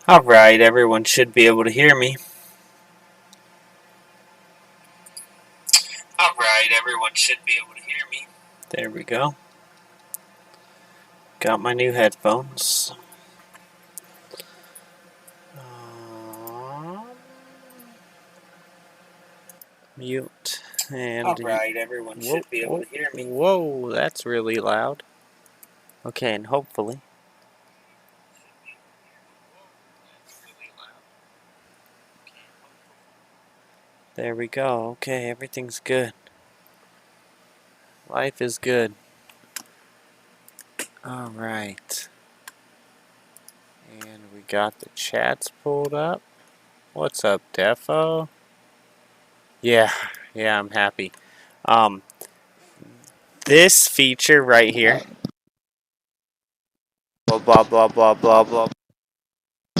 Alright, everyone should be able to hear me. Alright, everyone should be able to hear me. There we go. Got my new headphones. Mute. And Alright, everyone should be able to hear me. Whoa, that's really loud. Okay, and hopefully. There we go. Okay, everything's good. Life is good. Alright. And we got the chats pulled up. What's up, Defo? Yeah, I'm happy. This feature right here. Blah blah blah blah blah blah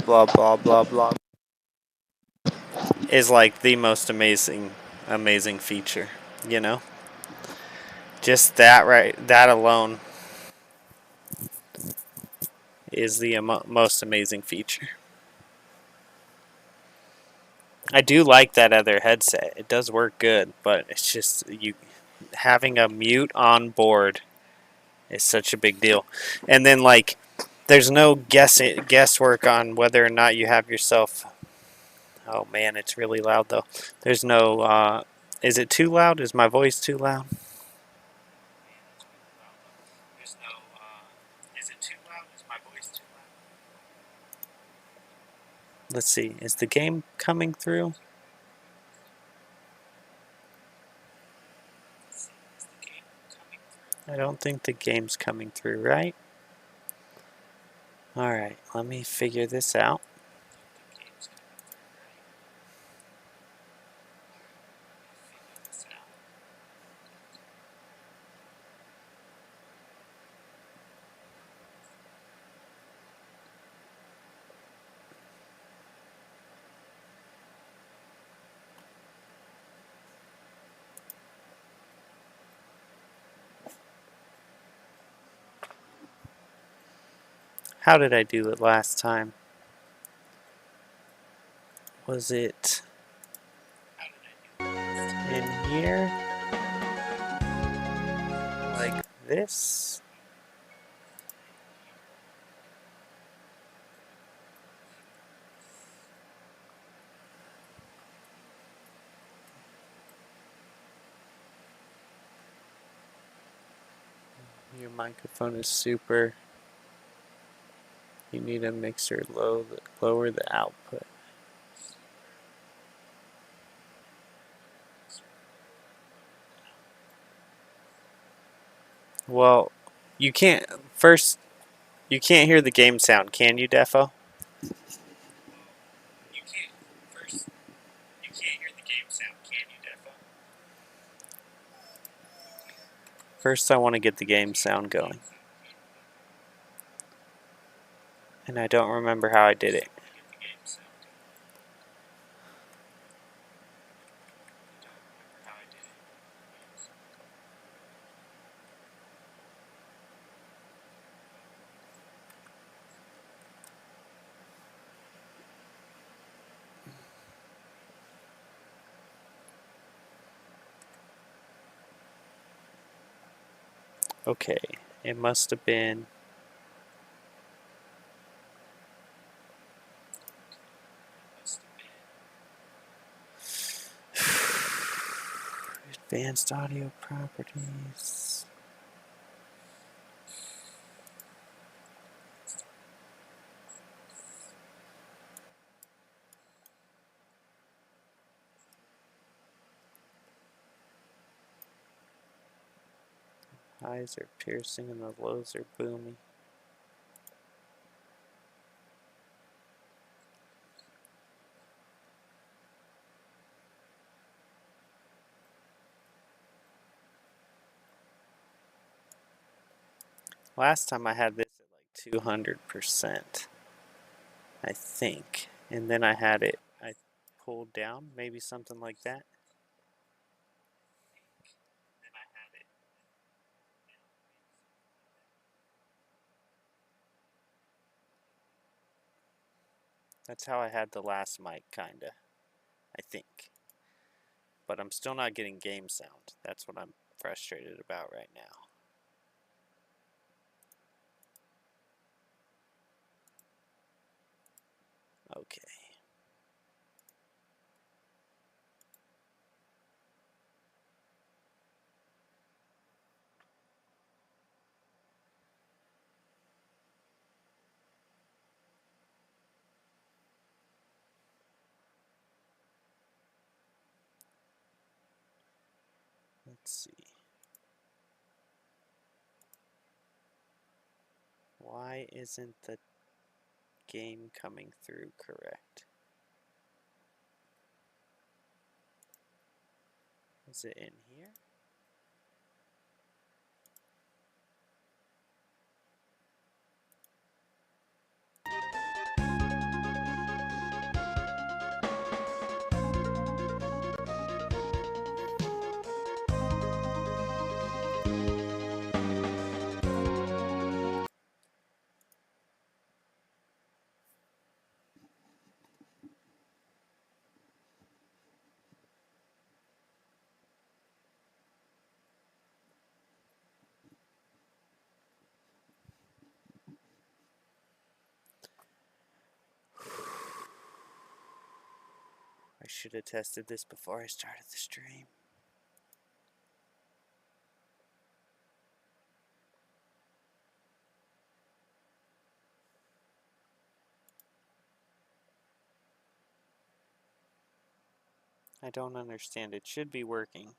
blah blah blah blah is like the most amazing feature, you know? Just that alone is the most amazing feature. I do like that other headset. It does work good, but it's just you having a mute on board is such a big deal. And then like there's no guesswork on whether or not you have yourself. Oh man, it's really loud though. There's no is it too loud? Is my voice too loud? There's no is it too loud? Is my voice too loud? Let's see. Is the game coming through? I don't think the game's coming through, right? Alright, let me figure this out. How did I do it last time? Was it in here? Like this? Your microphone is super. You need a mixer lower the output. Well, you can't first you can't hear the game sound, can you, Defo? You can't first you can't hear the game sound, can you, Defo? First I want to get the game sound going. And I don't remember how I did it. Okay, it must have been advanced audio properties. Highs are piercing and the lows are booming. Last time I had this at like 200%, I think. And then I pulled down, maybe something like that. That's how I had the last mic, kinda, I think. But I'm still not getting game sound. That's what I'm frustrated about right now. Okay. Let's see. Why isn't the game coming through correct? Is it in here? I should have tested this before I started the stream. I don't understand. It should be working.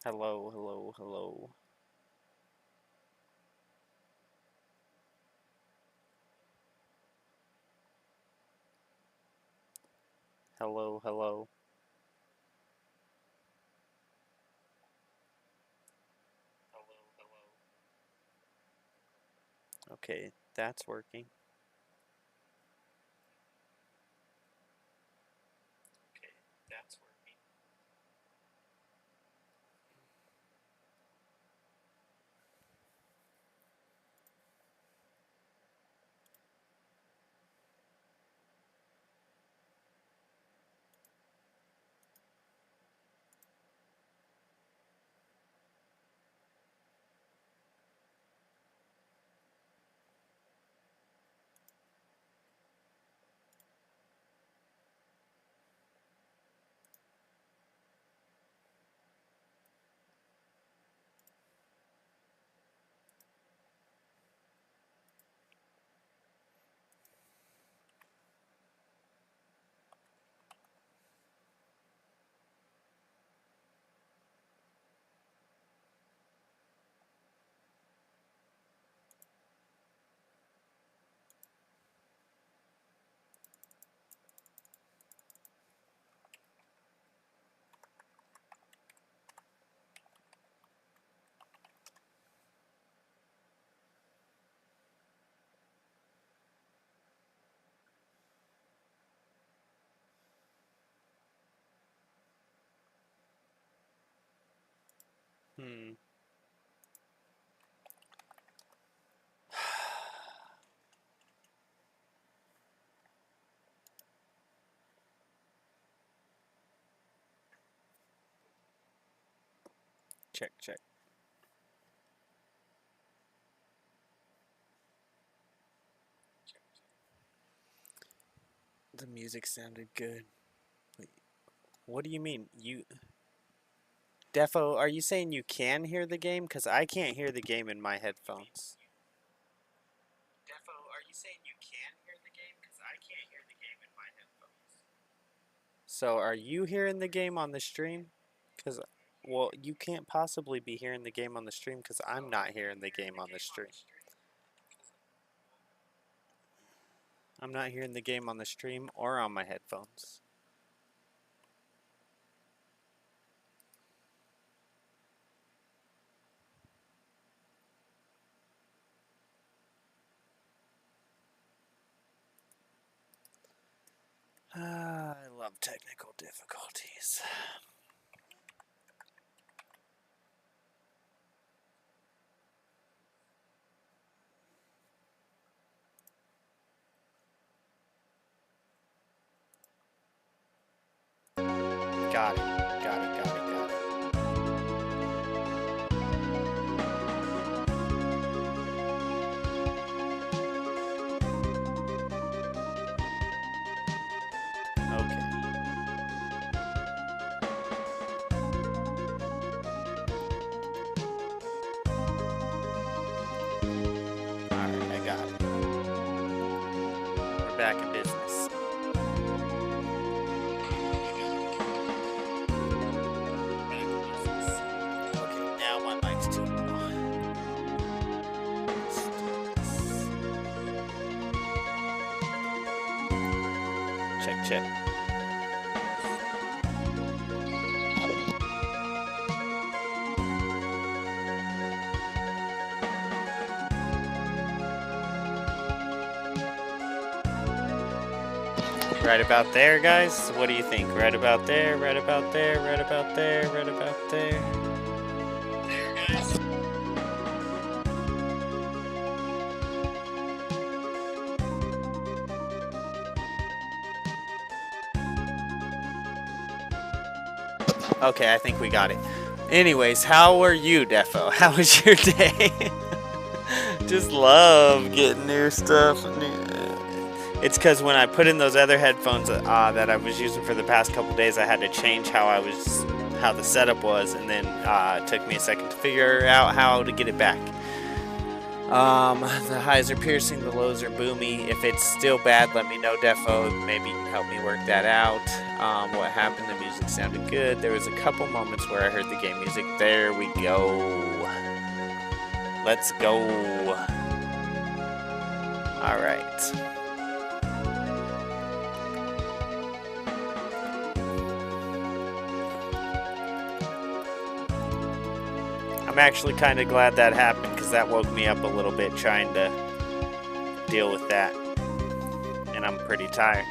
Hello, hello, hello. Hello, hello. Hello, hello. Okay, that's working. Okay, that's working. Hmm. Check, check. The music sounded good. Wait, what do you mean? Defo, are you saying you can hear the game? Because I can't hear the game in my headphones. Defo, are you saying you can hear the game? Because I can't hear the game in my headphones. So are you hearing the game on the stream? Because, well, you can't possibly be hearing the game on the stream because I'm not hearing the game on the stream. I'm not hearing the game on the stream or on my headphones. I love technical difficulties. Got it. Got it. Got it. Got it. Okay. Alright, I got it. We're back in business. Okay, now my mic's too low. Let's do this. Check, check. Right about there, guys? What do you think? Right about there, right about there, right about there, right about there. There, guys. Okay, I think we got it. Anyways, how are you, Defo? How was your day? Just love getting new stuff. It's because when I put in those other headphones that I was using for the past couple days, I had to change how the setup was, and then it took me a second to figure out how to get it back. The highs are piercing, the lows are boomy. If it's still bad, let me know, Defo. Maybe you can help me work that out. What happened? The music sounded good. There was a couple moments where I heard the game music. There we go. Let's go. All right. I'm actually kind of glad that happened because that woke me up a little bit trying to deal with that. And I'm pretty tired.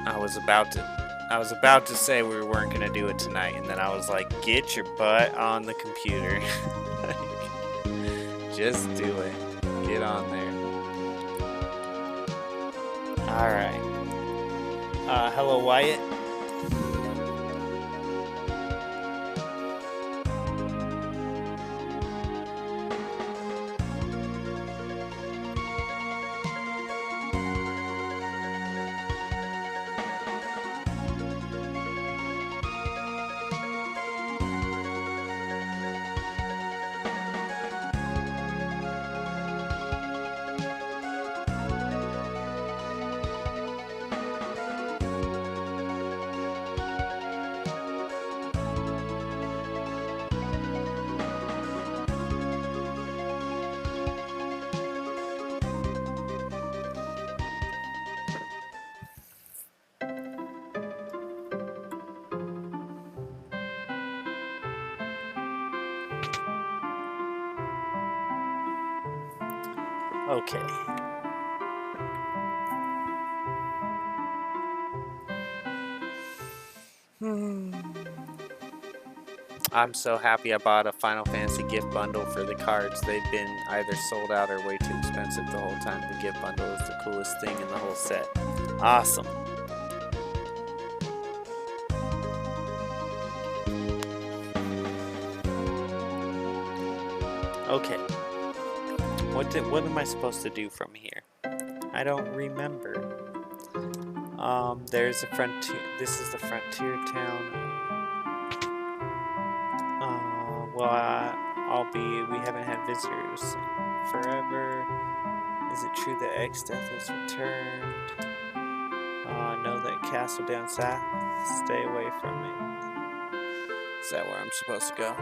I was about to say we weren't going to do it tonight, and then I was like, get your butt on the computer. Just do it. Get on there. Alright. Hello, Wyatt. Okay. I'm so happy I bought a Final Fantasy gift bundle for the cards. They've been either sold out or way too expensive the whole time. The gift bundle is the coolest thing in the whole set. Awesome. Okay. What am I supposed to do from here? I don't remember. There's a frontier. This is the frontier town. We haven't had visitors forever. Is it true that Exdeath has returned? Know that castle down south. Stay away from it. Is that where I'm supposed to go?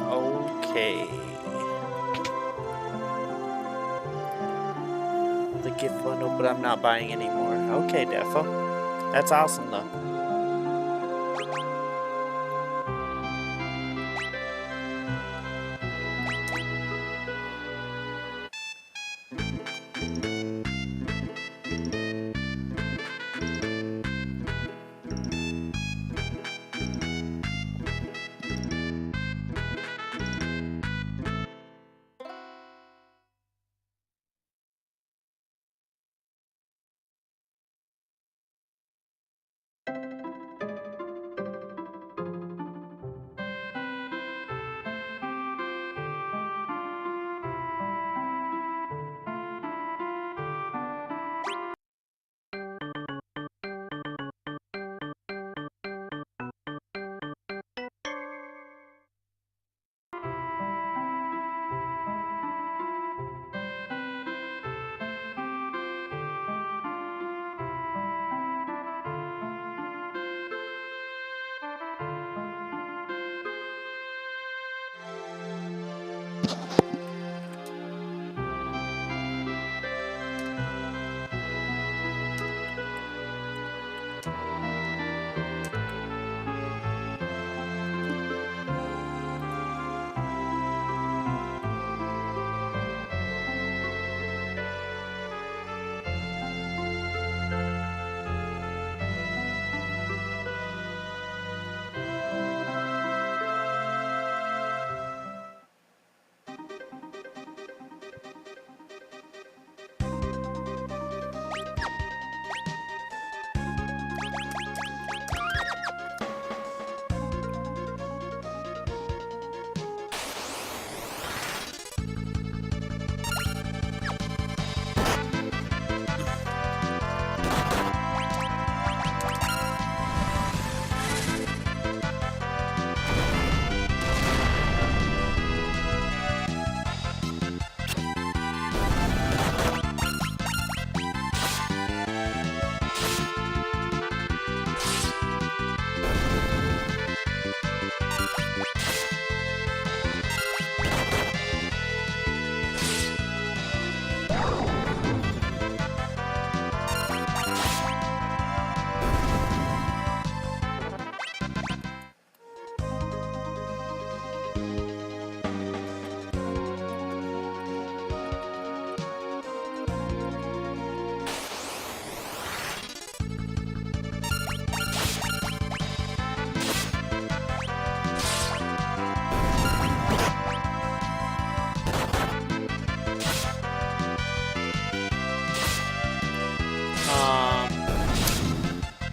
Okay. The gift bundle, but I'm not buying anymore. Okay, Defo. That's awesome, though.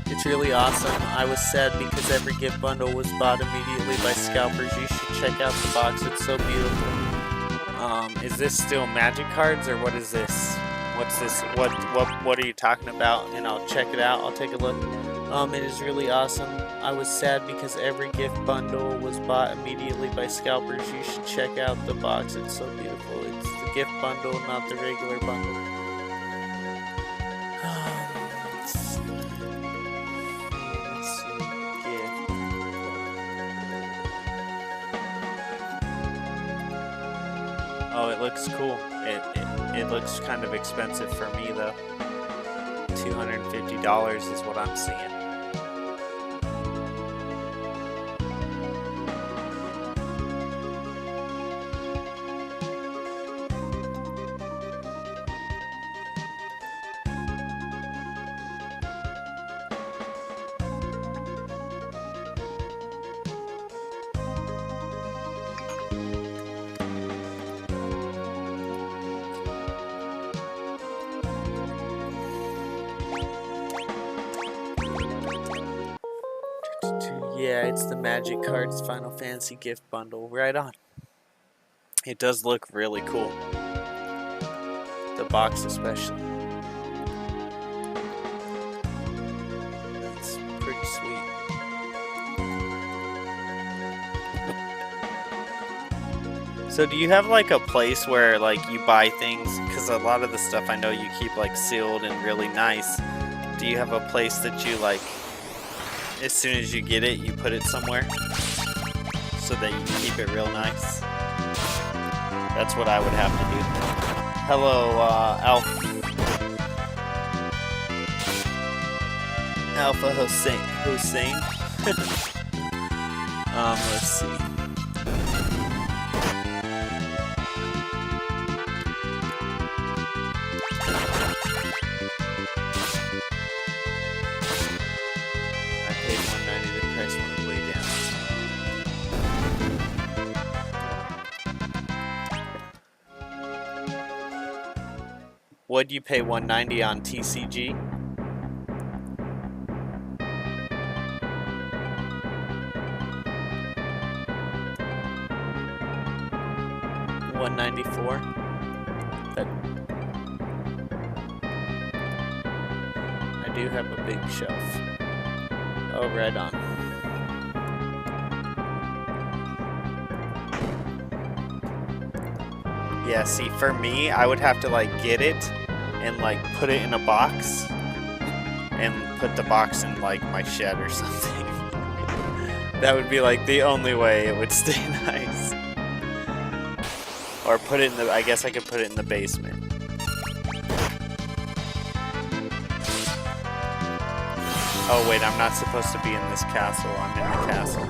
It's really awesome. I was sad because every gift bundle was bought immediately by scalpers. You should check out the box. It's so beautiful. Is this still magic cards or what is this? What's this? What are you talking about? And I'll check it out. I'll take a look. It is really awesome. I was sad because every gift bundle was bought immediately by scalpers. You should check out the box. It's so beautiful. It's the gift bundle, not the regular bundle. Oh, it looks cool. It looks kind of expensive for me though. $250 is what I'm seeing. It's the Magic Cards Final Fantasy gift bundle. Right on. It does look really cool. The box especially. That's pretty sweet. So do you have like a place where like you buy things? Because a lot of the stuff I know you keep like sealed and really nice. Do you have a place that you like, as soon as you get it, you put it somewhere so that you can keep it real nice? That's what I would have to do. Hello, Alpha Hussein. Let's see. I paid $190. The price went way down. What'd you pay $190 on TCG? $194. That I do have a big shelf. Oh, right on. Yeah, see, for me, I would have to like get it and like put it in a box and put the box in like my shed or something. That would be like the only way it would stay nice. Or put it in the, I guess I could put it in the basement. Oh wait, I'm not supposed to be in this castle. I'm in the castle.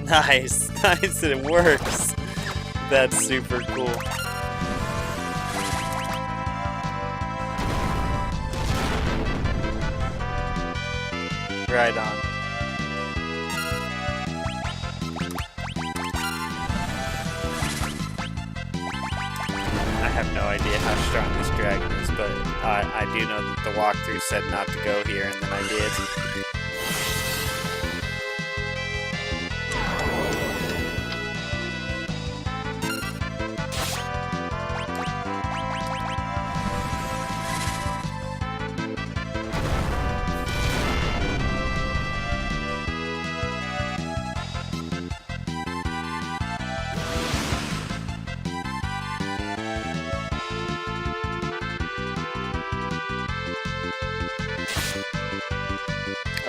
Nice, nice, it works. That's super cool. Right on. I have no idea how strong this dragon is, but I do know that the walkthrough said not to go here, and then I did.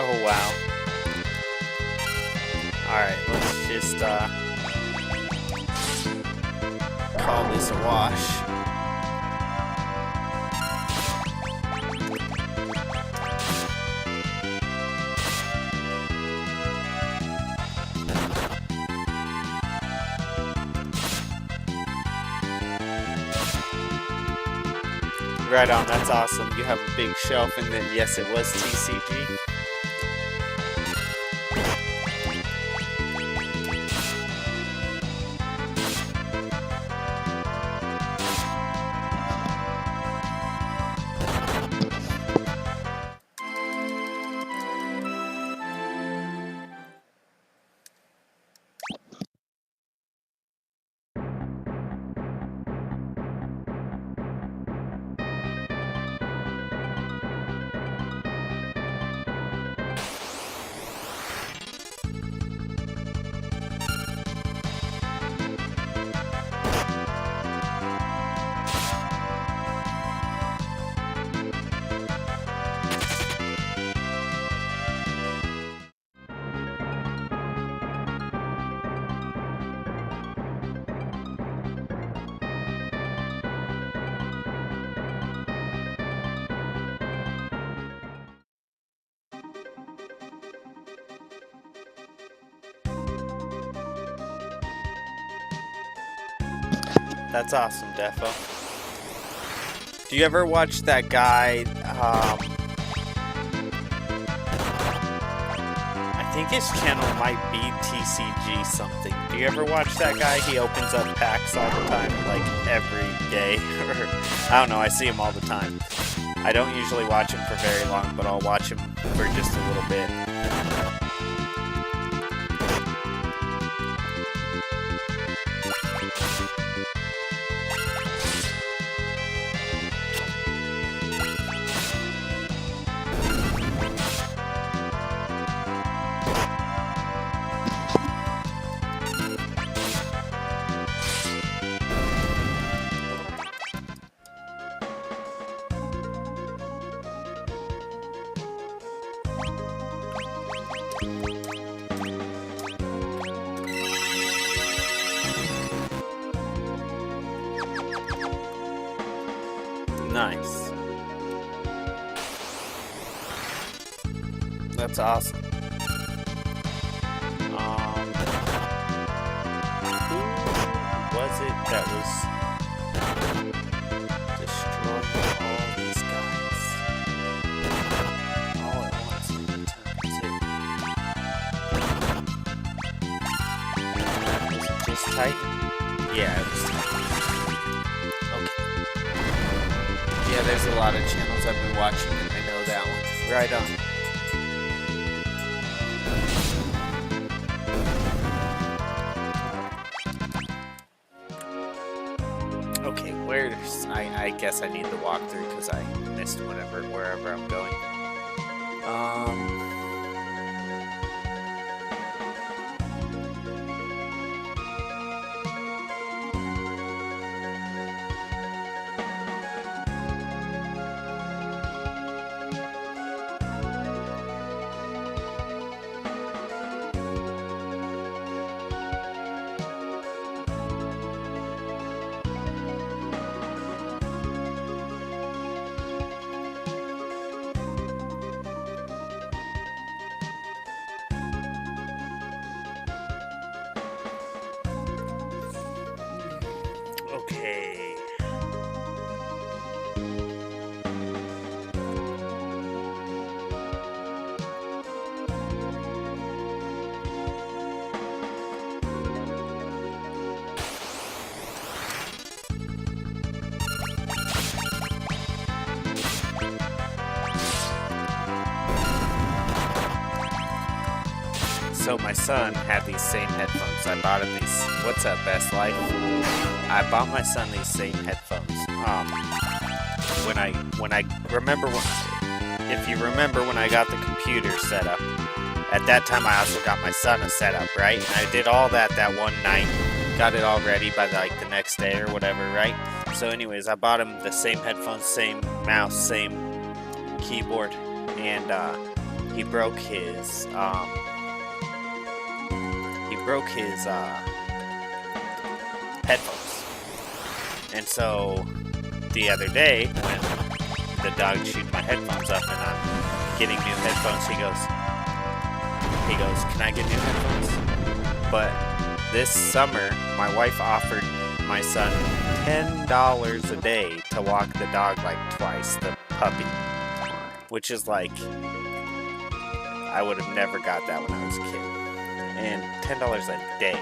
Oh wow. Alright, let's just call this a wash. Right on, that's awesome. You have a big shelf, and then yes, it was TCG. That's awesome, Defo. Do you ever watch that guy, I think his channel might be TCG something. Do you ever watch that guy? He opens up packs all the time, like every day. Or I don't know, I see him all the time. I don't usually watch him for very long, but I'll watch him for just a little bit. Nice. That's awesome. Who was it that was destroying all these guys all at once? Was it just Titan? Yeah, it was Titan. Yeah, there's a lot of channels I've been watching, and I know that one. Right on. Okay, where's... I guess I need to walk through because I missed wherever I'm going. Okay. So my son had these same headphones. I bought him these. What's up, Best Life? I bought my son these same headphones. When I remember if you remember when I got the computer set up, at that time I also got my son a setup, right? And I did all that one night, got it all ready by the next day or whatever, right? So anyways, I bought him the same headphones, same mouse, same keyboard, and he broke his headphones. And so the other day when the dog chewed my headphones up and I'm getting new headphones, he goes, "Can I get new headphones?" But this summer my wife offered my son $10 a day to walk the dog like twice, the puppy, which is like, I would have never got that when I was a kid. And $10 a day.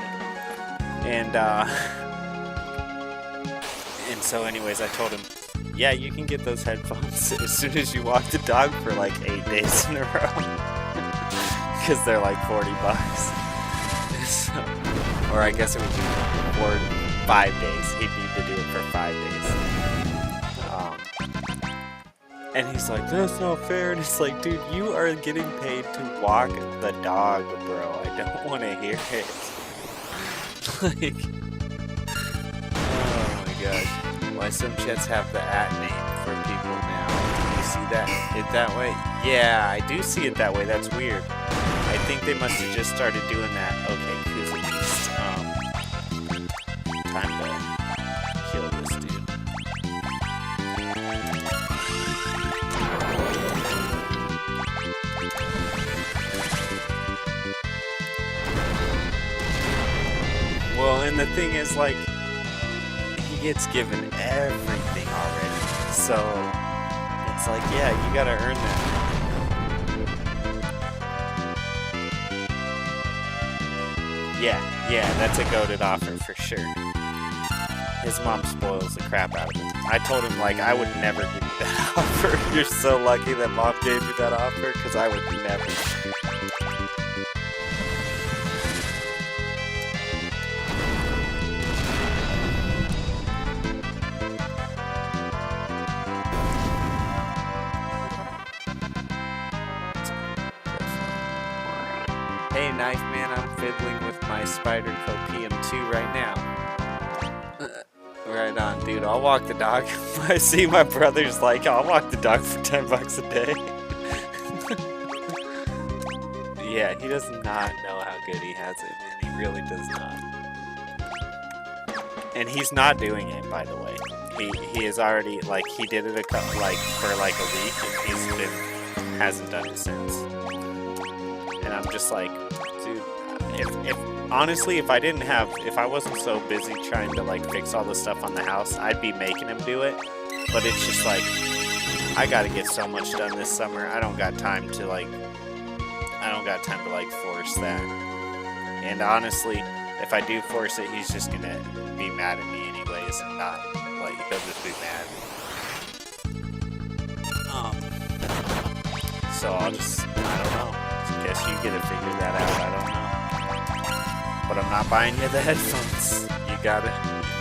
And so anyways, I told him, yeah, you can get those headphones as soon as you walk the dog for like 8 days in a row. Because they're like $40. So, or I guess it would be 5 days. He'd need to do it for 5 days. And he's like, that's not fair. And it's like, dude, you are getting paid to walk the dog, bro. I don't want to hear it. Like, oh my gosh. Why some chats have the @name for people now? You see it that way? Yeah, I do see it that way. That's weird. I think they must have just started doing that. Okay, Koozie Beast. Time to kill this dude. Well, and the thing is, like, he gets given everything already. So it's like, yeah, you gotta earn that. Yeah, that's a goated offer for sure. His mom spoils the crap out of him. I told him, like, I would never give you that offer. You're so lucky that mom gave you that offer, because I would never. Hey, Knife Man, I'm fiddling with my Spyderco PM2 right now. Right on, dude. I'll walk the dog. I see my brother's like, I'll walk the dog for $10 a day. Yeah, he does not know how good he has it, man. He really does not. And he's not doing it, by the way. He is already, like, he did it for like a week, and hasn't done it since. And I'm just like, dude, if honestly, if I wasn't so busy trying to like fix all the stuff on the house, I'd be making him do it. But it's just like, I gotta get so much done this summer. I don't got time to like force that. And honestly, if I do force it, he's just gonna be mad at me anyways, and not like, he'll just be mad. So I don't know. Guess you get to figure that out. I don't know. But I'm not buying you the headphones. You gotta,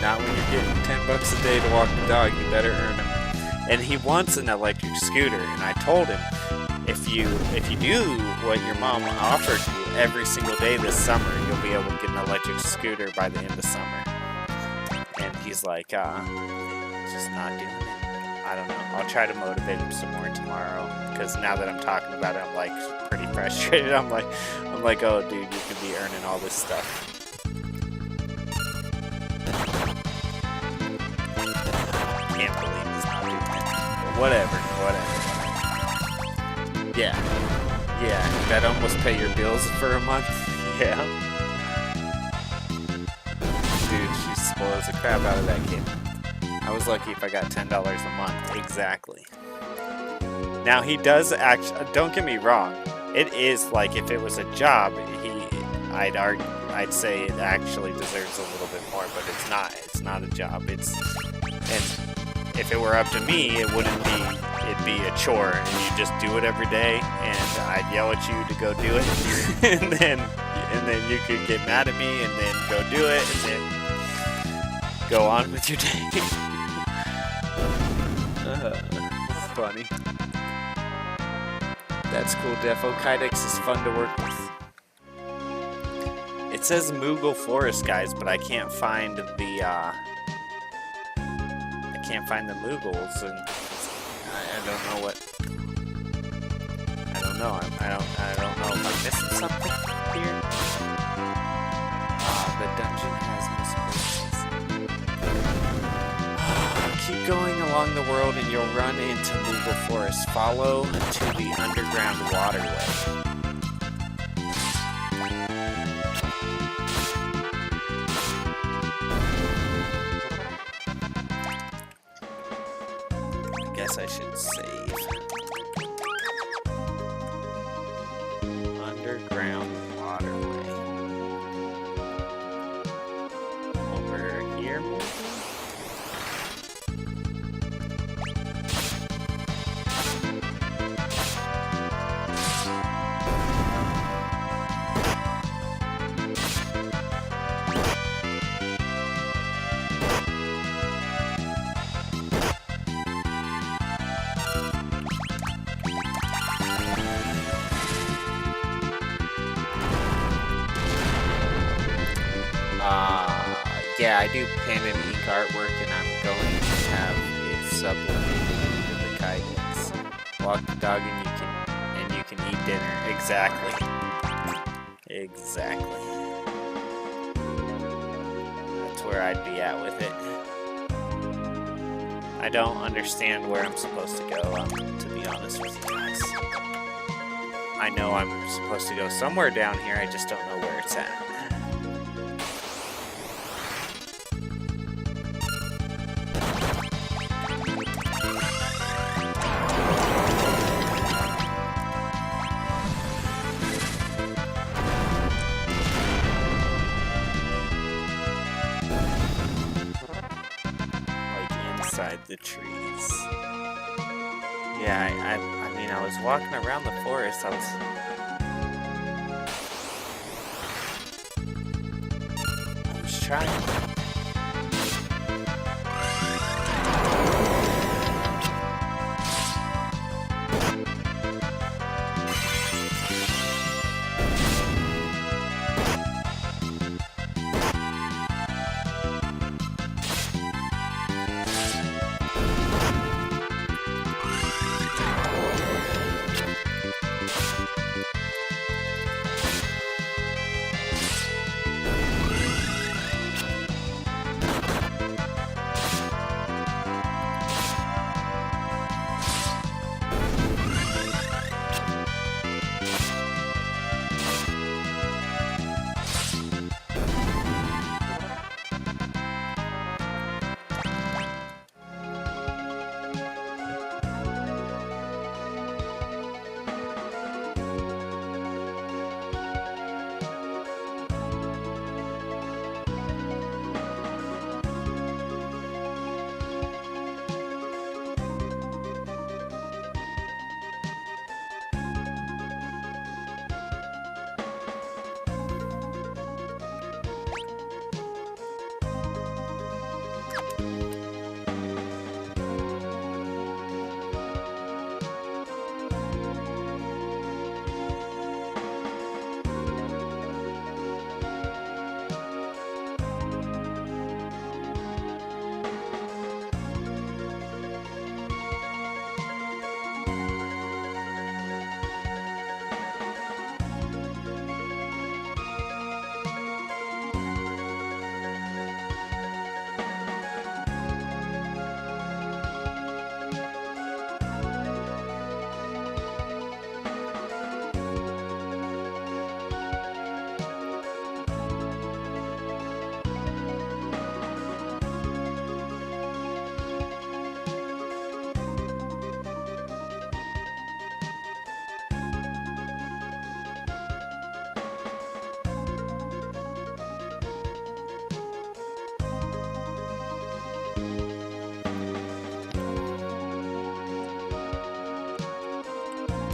not when you're getting $10 a day to walk the dog. You better earn them. And he wants an electric scooter, and I told him, if you do what your mom offered you every single day this summer, you'll be able to get an electric scooter by the end of summer. And he's like, just not doing it. I don't know. I'll try to motivate him some more tomorrow, because now that I'm talking about it, I'm like pretty frustrated. I'm like, oh, dude, you could be earning all this stuff. Can't believe he's not doing it. But whatever. Yeah. That almost pay your bills for a month. Yeah. Dude, she spoils the crap out of that kid. I was lucky if I got $10 a month. Exactly. Now he does actually, don't get me wrong, it is like, if it was a job, I'd say it actually deserves a little bit more, but it's not a job. And if it were up to me, it'd be a chore, and you just do it every day, and I'd yell at you to go do it, and then you could get mad at me, and then go do it, and then go on with your day. Funny. That's cool, Defo. Kydex is fun to work with. It says Moogle Forest, guys, but I can't find the Moogles, and I don't know what. I don't know. I don't know if I'm missing something here. The dungeon has misfortunes. Keep going along the world and you'll run into Moogle Forest. Follow to the underground waterway. I guess I should save. Underground waterway. Over here, maybe? Yeah, I do pen and ink artwork, and I'm going to have it supplemented into the guidance. Walk the dog, and you can eat dinner. Exactly. That's where I'd be at with it. I don't understand where I'm supposed to go, to be honest with you guys. I know I'm supposed to go somewhere down here, I just don't know where it's at. the trees. Yeah, I mean, I was walking around the forest. I was trying.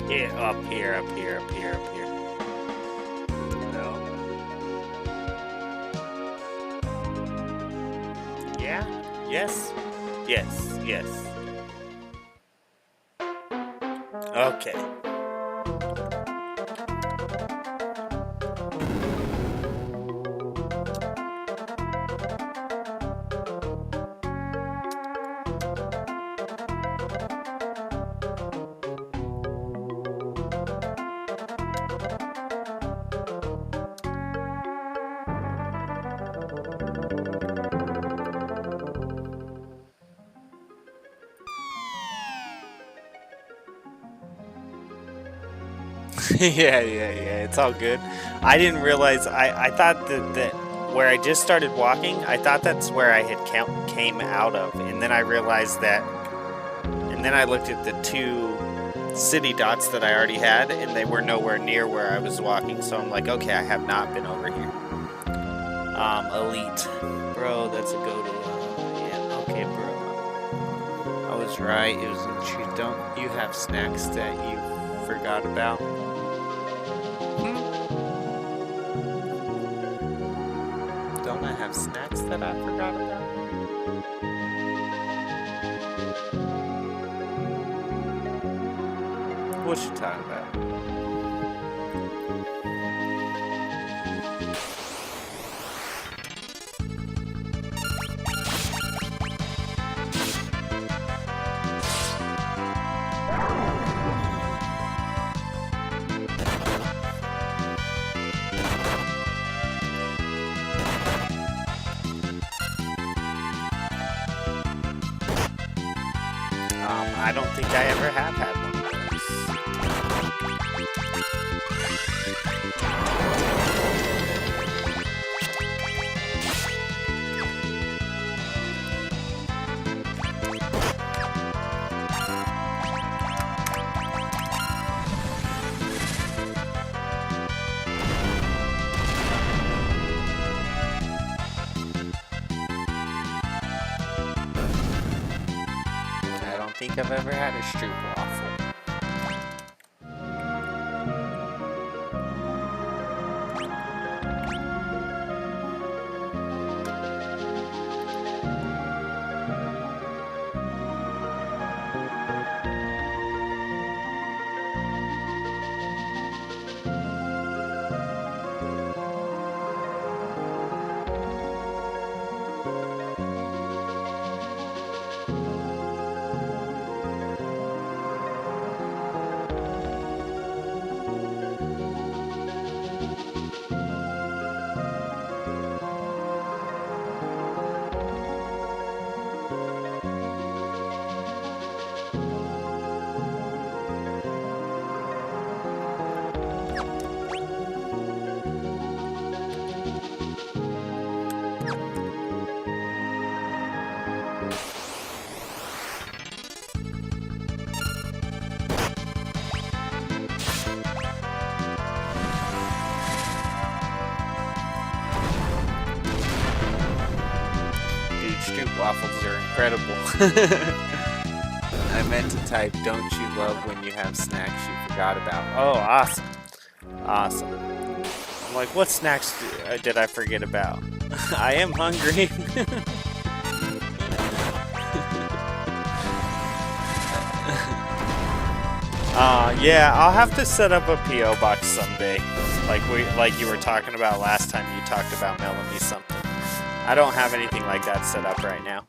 Yeah, up here, up here, up here, up here. No. Yeah? Yes? Yes, yes. Okay. Yeah, it's all good. I didn't realize, I thought that where I just started walking, I thought that's where I had came out of, and then I realized that, and then I looked at the two city dots that I already had, and they were nowhere near where I was walking, so I'm like, okay, I have not been over here. Elite. Bro, that's a go-to. Yeah, okay, bro. I was right, it was in the tree. Don't you have snacks that you forgot about? Don't I have snacks that I forgot about? What you talking about? I don't think I ever have had one of think I've ever had a stroopwafel. Waffles are incredible. I meant to type, don't you love when you have snacks you forgot about? Oh, awesome. Awesome. I'm like, what snacks did I forget about? I am hungry. Yeah, I'll have to set up a P.O. box someday. Like you were talking about last time you talked about mailing me something. I don't have anything like that set up right now.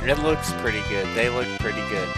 It looks pretty good. They look pretty good.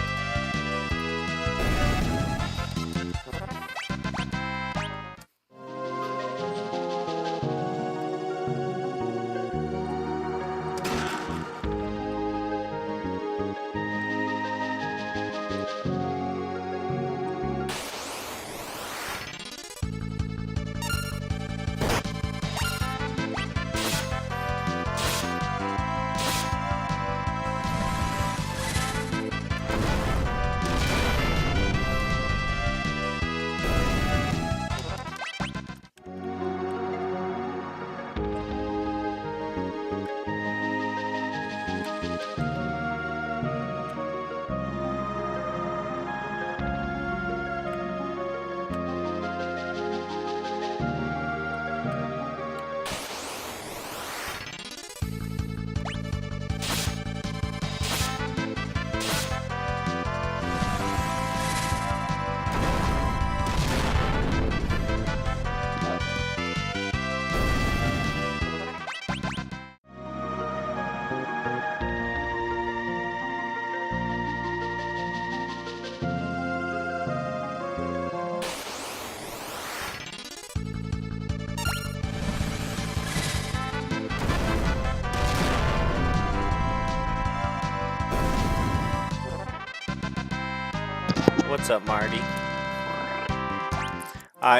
What's up, Marty?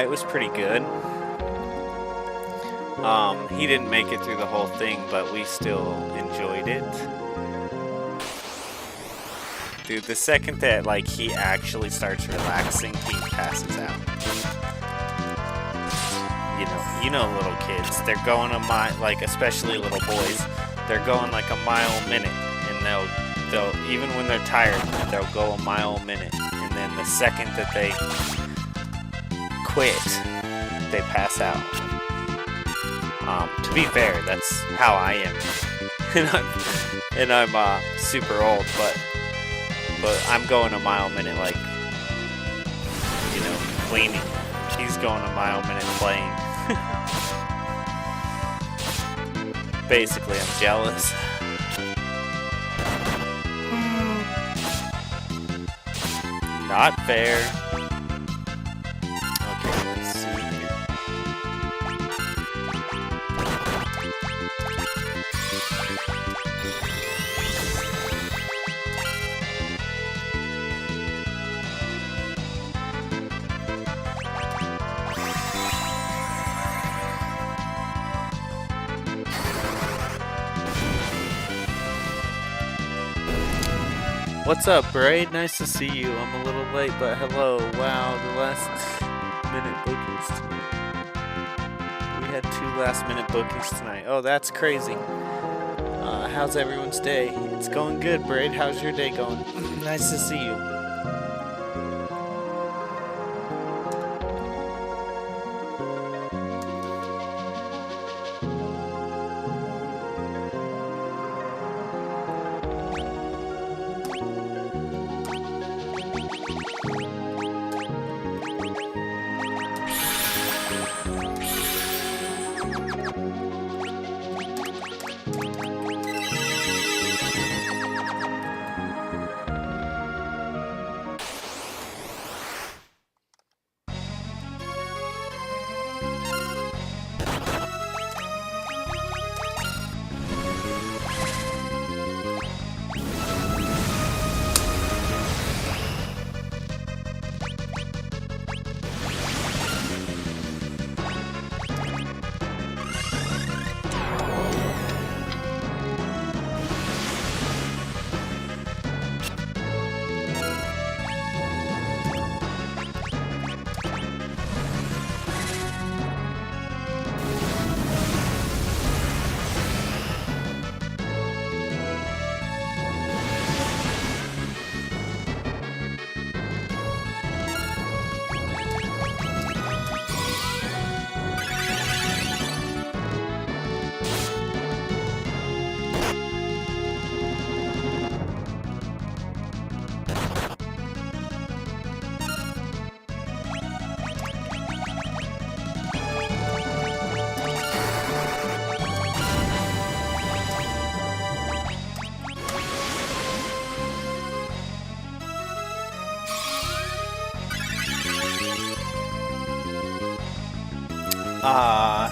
It was pretty good. He didn't make it through the whole thing, but we still enjoyed it. Dude, the second that like he actually starts relaxing, he passes out. You know little kids, they're going a mile, like especially little boys, they're going like a mile a minute, and they'll even when they're tired, they'll go a mile a minute, and then the second that they quit, they pass out. To be fair, that's how I am, and I'm super old, but I'm going a mile a minute, like, cleaning. He's going a mile a minute playing. Basically, I'm jealous. Not fair. Okay, let's see here. What's up, Braid? Nice to see you. I'm a little late, but hello. Wow, the last minute bookings tonight. We had 2 last minute bookings tonight. Oh, that's crazy. How's everyone's day? It's going good, Braid. How's your day going? Nice to see you.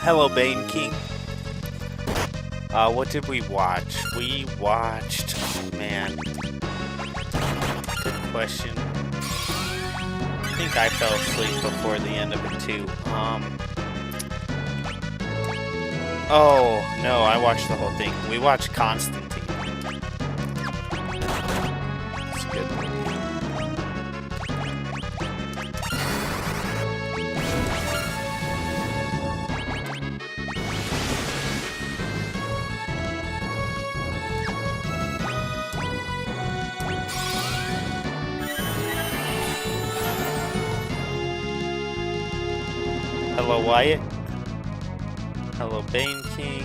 Hello, Bane King. What did we watch? We watched... Oh, man. Good question. I think I fell asleep before the end of it, too. Oh, no, I watched the whole thing. We watched Constantine. It's a good movie. Hello, Wyatt. Hello, Bane King.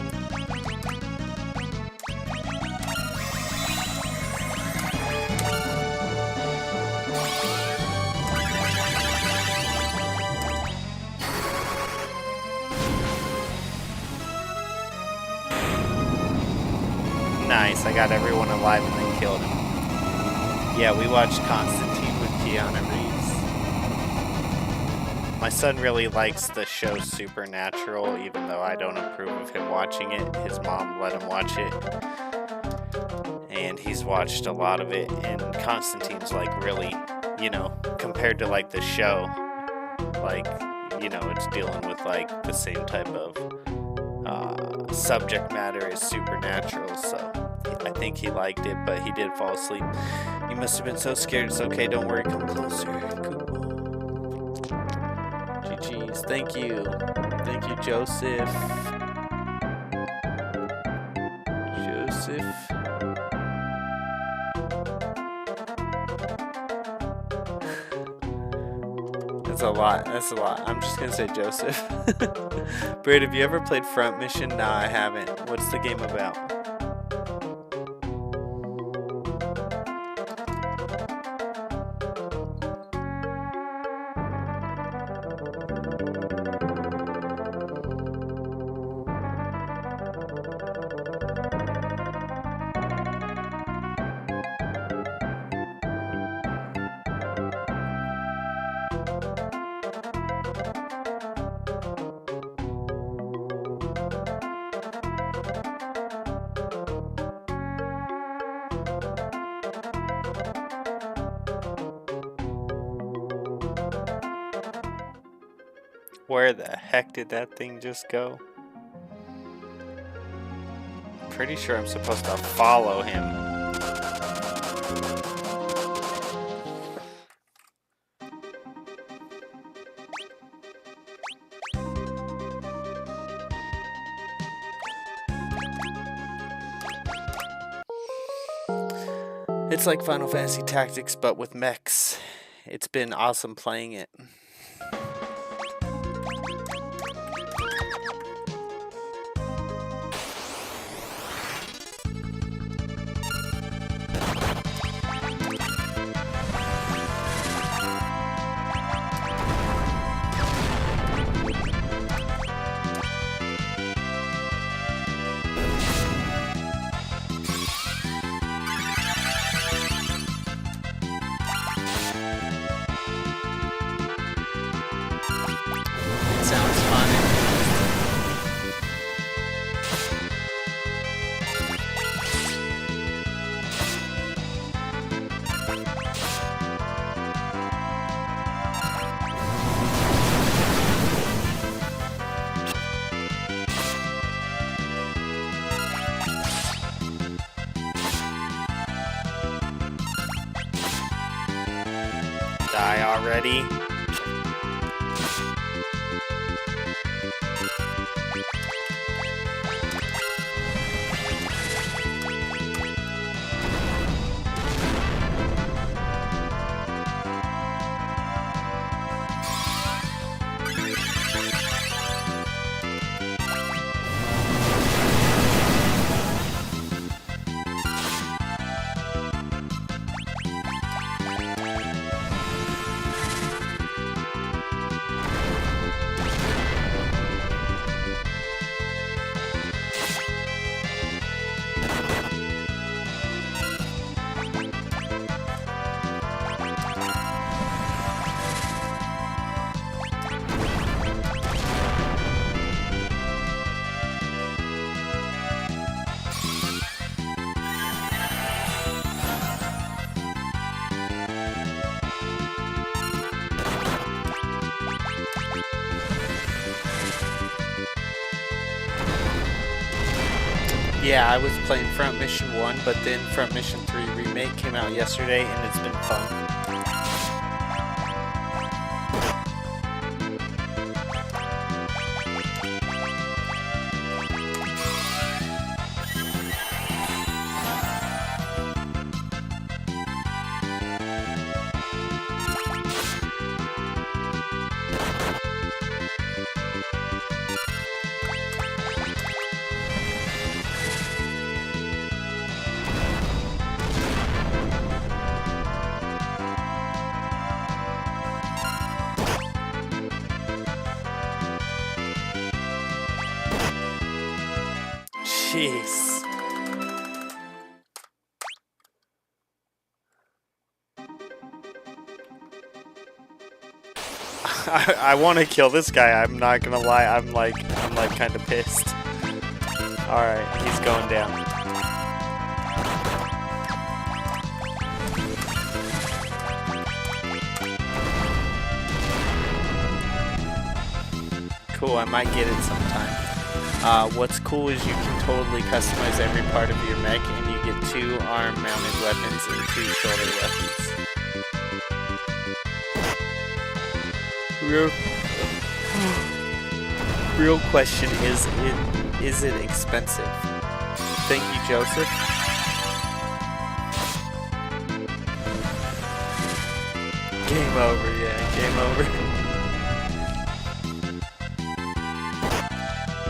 Nice, I got everyone alive and then killed him. Yeah, we watched Constantine with Keanu Reeves. My son really likes the show Supernatural, even though I don't approve of him watching it. His mom let him watch it, and he's watched a lot of it, and Constantine's like really, you know, compared to like the show, like, you know, it's dealing with like the same type of subject matter as Supernatural, so I think he liked it, but he did fall asleep. You must have been so scared. It's okay, don't worry, come closer. Cool. GG's, thank you. Thank you, Joseph. Joseph. That's a lot. That's a lot. I'm just gonna say Joseph. Brad, have you ever played Front Mission? Nah, I haven't. What's the game about? Where the heck did that thing just go? Pretty sure I'm supposed to follow him. It's like Final Fantasy Tactics, but with mechs. It's been awesome playing it. Die already. Yeah, I was playing Front Mission 1, but then Front Mission 3 Remake came out yesterday, and it's been fun. Jeez. I want to kill this guy. I'm not gonna lie. I'm like kind of pissed. All right, he's going down. cool. I might get it sometime. What's cool is you can totally customize every part of your mech, and you get 2 arm-mounted weapons and 2 shoulder weapons. Real question is it expensive? Thank you, Joseph. Game over, yeah, game over.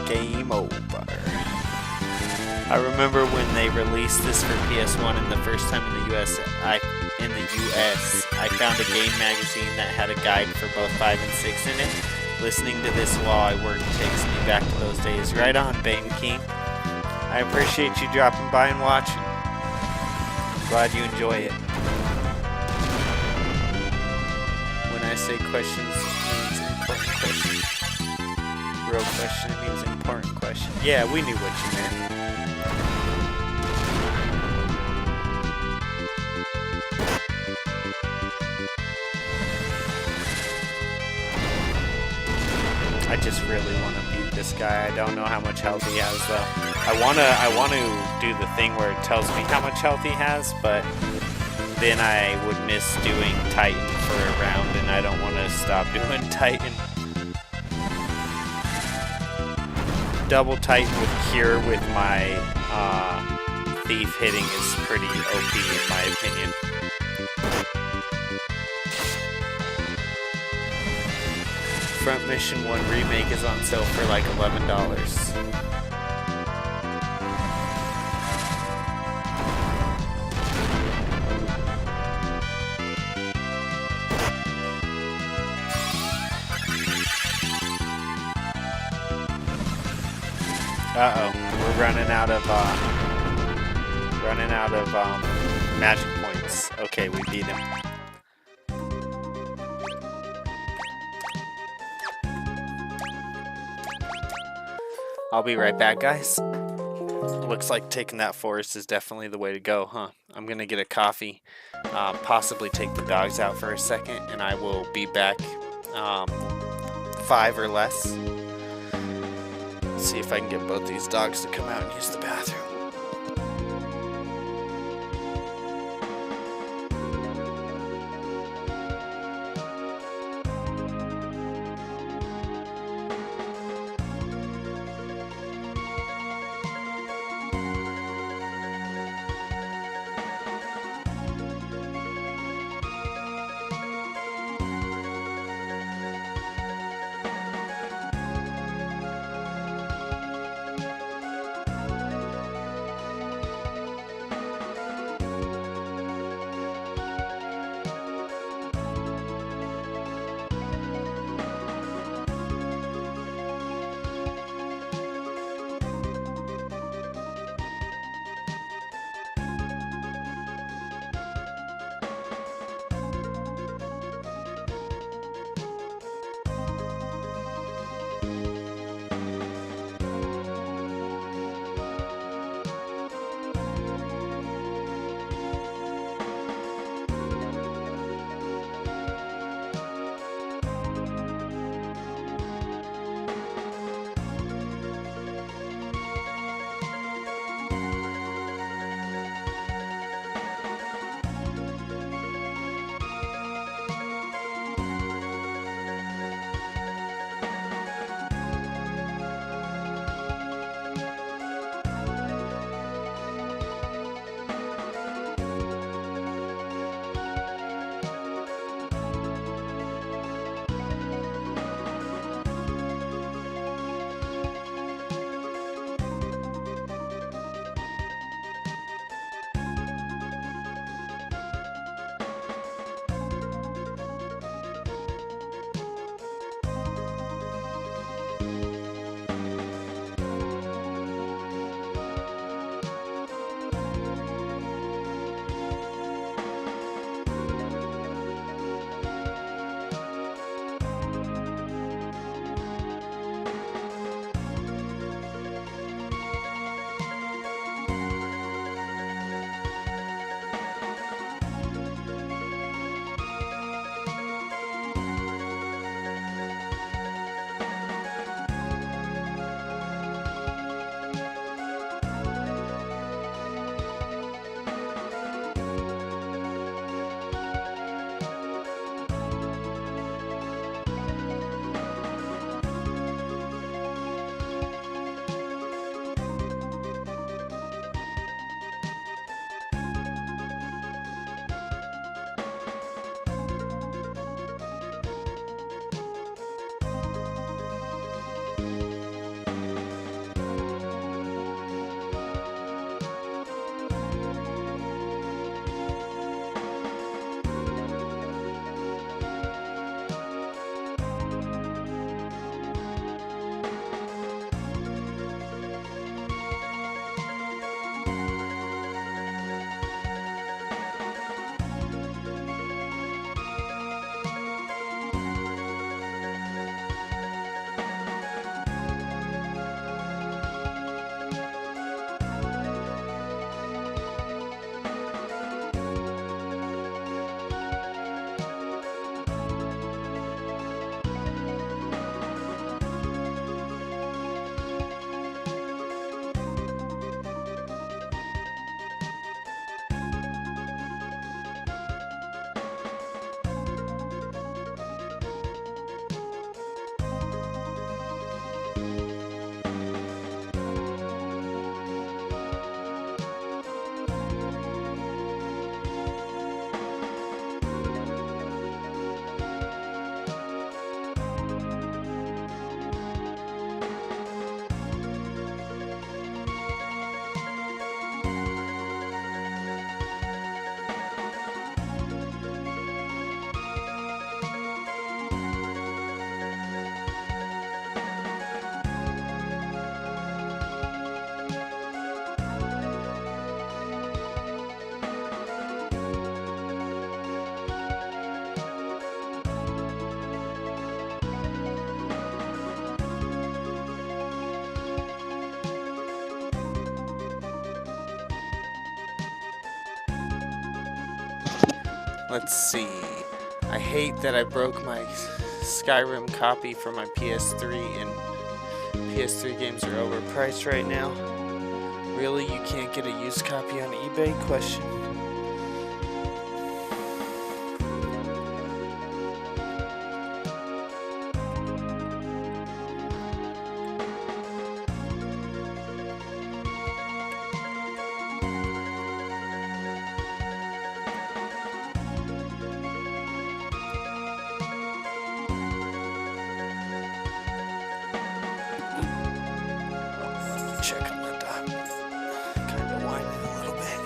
Game over. I remember when they released this for PS1 and the first time in the US, I found a game magazine that had a guide for both 5 and 6 in it. Listening to this while I work takes me back to those days. Right on, Bane King. I appreciate you dropping by and watching. Glad you enjoy it. When I say questions, it means important question. Real question, it means important question. Yeah, we knew what you meant. I just really want to beat this guy. I don't know how much health he has though. I want to do the thing where it tells me how much health he has, but then I would miss doing Titan for a round, and I don't want to stop doing Titan. Double Titan with Cure with my Thief hitting is pretty OP in my opinion. Front Mission 1 Remake is on sale for like $11. Uh-oh, we're running out of magic points. Okay, we beat him. I'll be right back, guys. Looks like taking that forest is definitely the way to go, huh? I'm gonna get a coffee, possibly take the dogs out for a second, and I will be back 5 or less. Let's see if I can get both these dogs to come out and use the bathroom. Let's see. I hate that I broke my Skyrim copy for my PS3, and PS3 games are overpriced right now. Really, you can't get a used copy on eBay? Question. Check on the dog. Kind of whining a little bit.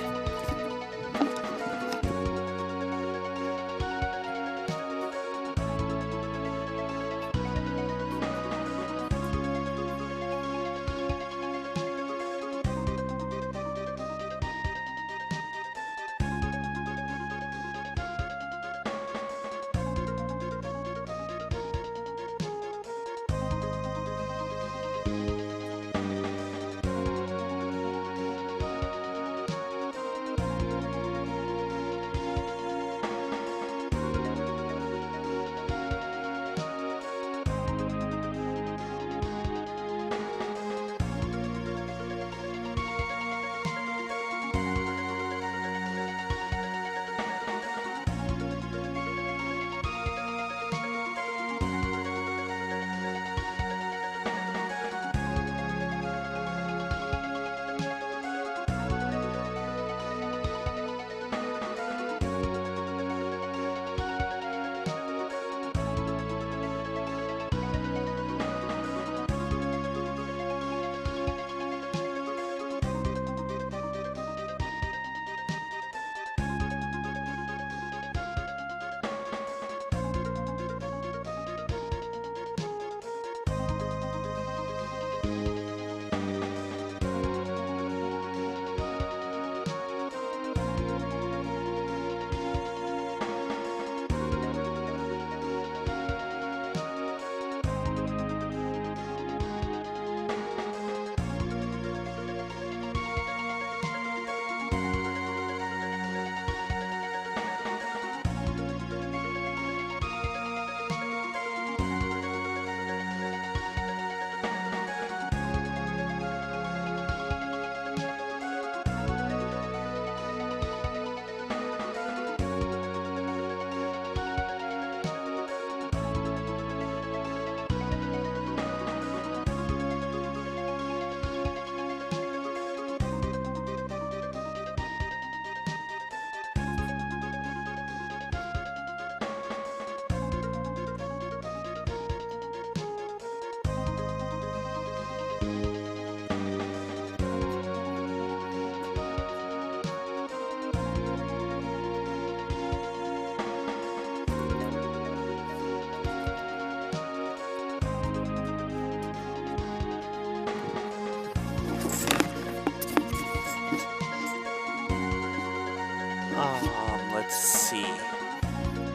Let's see.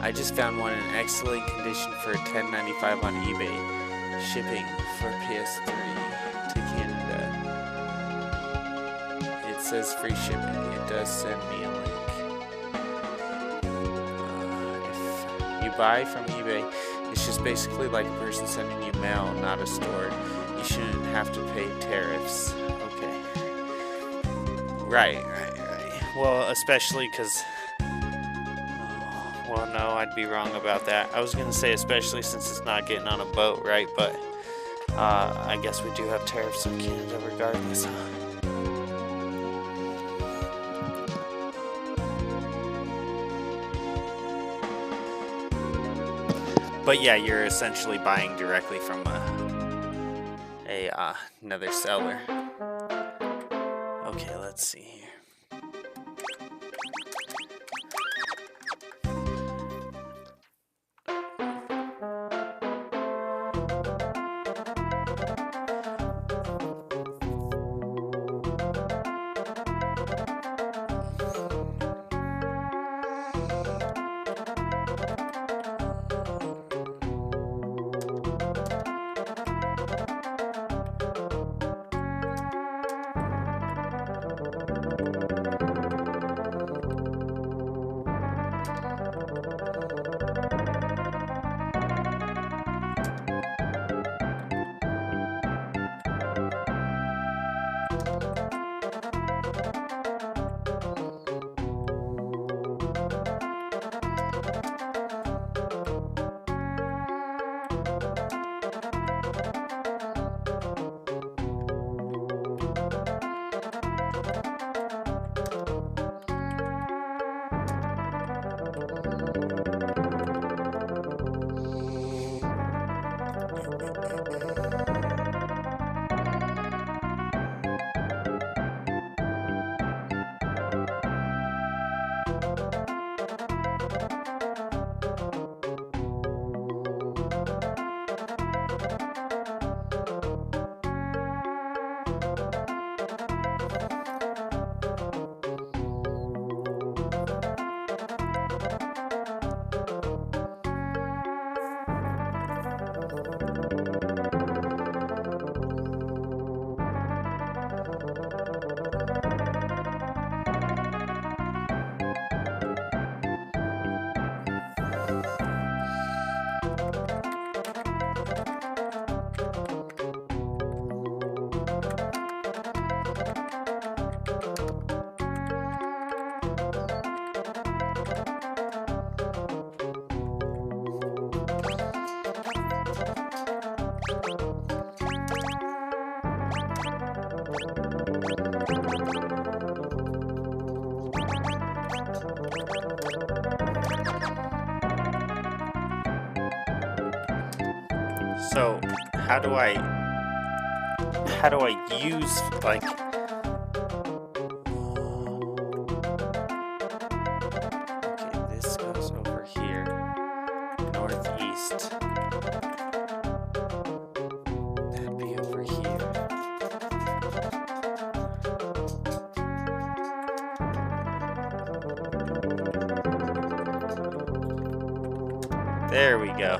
I just found one in excellent condition for $10.95 on eBay. Shipping for PS3 to Canada. It says free shipping. It does send me a link. If you buy from eBay, it's just basically like a person sending you mail, not a store. You shouldn't have to pay tariffs. Okay. Right. Well, especially because... Well, no, I'd be wrong about that. I was going to say especially since it's not getting on a boat, right? But I guess we do have tariffs on Canada regardless. But yeah, you're essentially buying directly from another seller. Okay, let's see here. So how do I use like okay, this goes over here northeast, that'd be over here. There we go.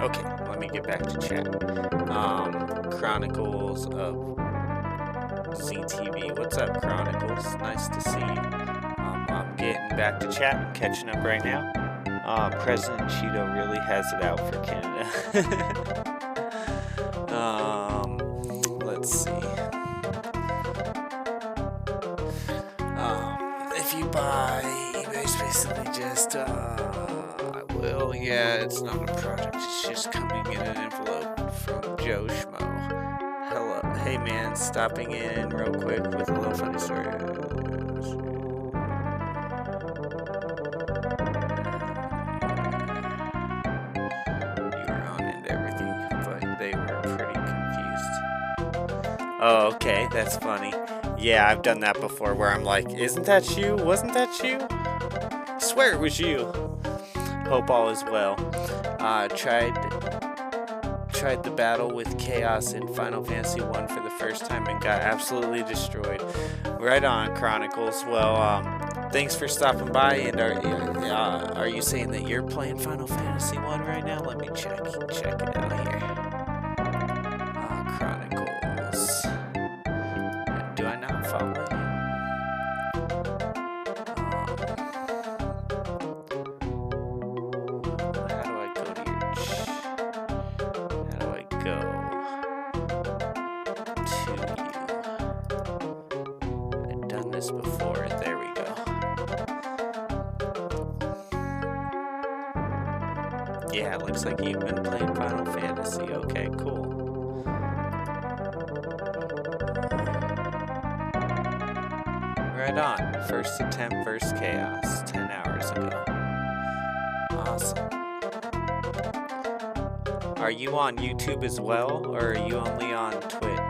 Okay, let me get back to chat. Chronicles of ZTV. What's up, Chronicles? Nice to see you. I'm getting back to chat. I'm catching up right now. President Cheeto really has it out for Canada. Let's see. If you buy eBay's basically just well, yeah, it's not a product. It's just coming in an envelope from Joe Schmo. Hello, hey man, stopping in real quick with a little funny story. You were on and everything, but they were pretty confused. Oh, okay, that's funny. Yeah, I've done that before where I'm like, isn't that you? Wasn't that you? I swear it was you. Hope all is well. Tried the battle with Chaos in Final Fantasy 1 for the first time and got absolutely destroyed. Right on, Chronicles. Well, thanks for stopping by. And are you saying that you're playing Final Fantasy 1 right now? Let me check it out here. Chronicles. go to you. I've done this before. There we go. Yeah, it looks like you've been playing Final Fantasy. Okay, cool. Right on. First attempt versus Chaos 10 hours ago. Awesome. Are you on YouTube as well, or are you only on Twitch?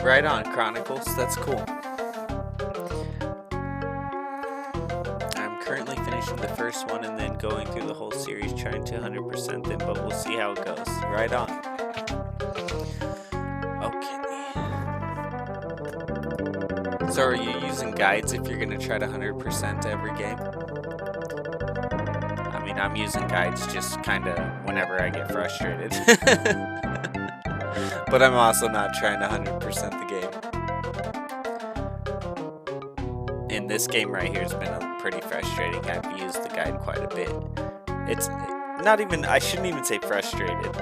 Right on, Chronicles. That's cool. I'm currently finishing the first one and then going through the whole series, trying to 100% them, but we'll see how it goes. Right on. Okay. So are you using guides if you're going to try to 100% every game? I mean, I'm using guides just kind of whenever I get frustrated. But I'm also not trying to 100% the game. In this game right here has been pretty frustrating. I've used the guide quite a bit. It's not even, I shouldn't even say frustrated.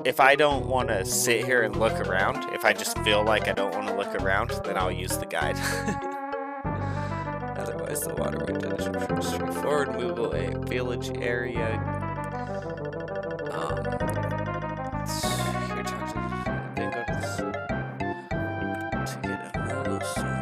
If I don't want to sit here and look around, if I just feel like I don't want to look around, then I'll use the guide. Otherwise, the waterway is pretty straightforward. Move away village area. Then go to this to get a little soon.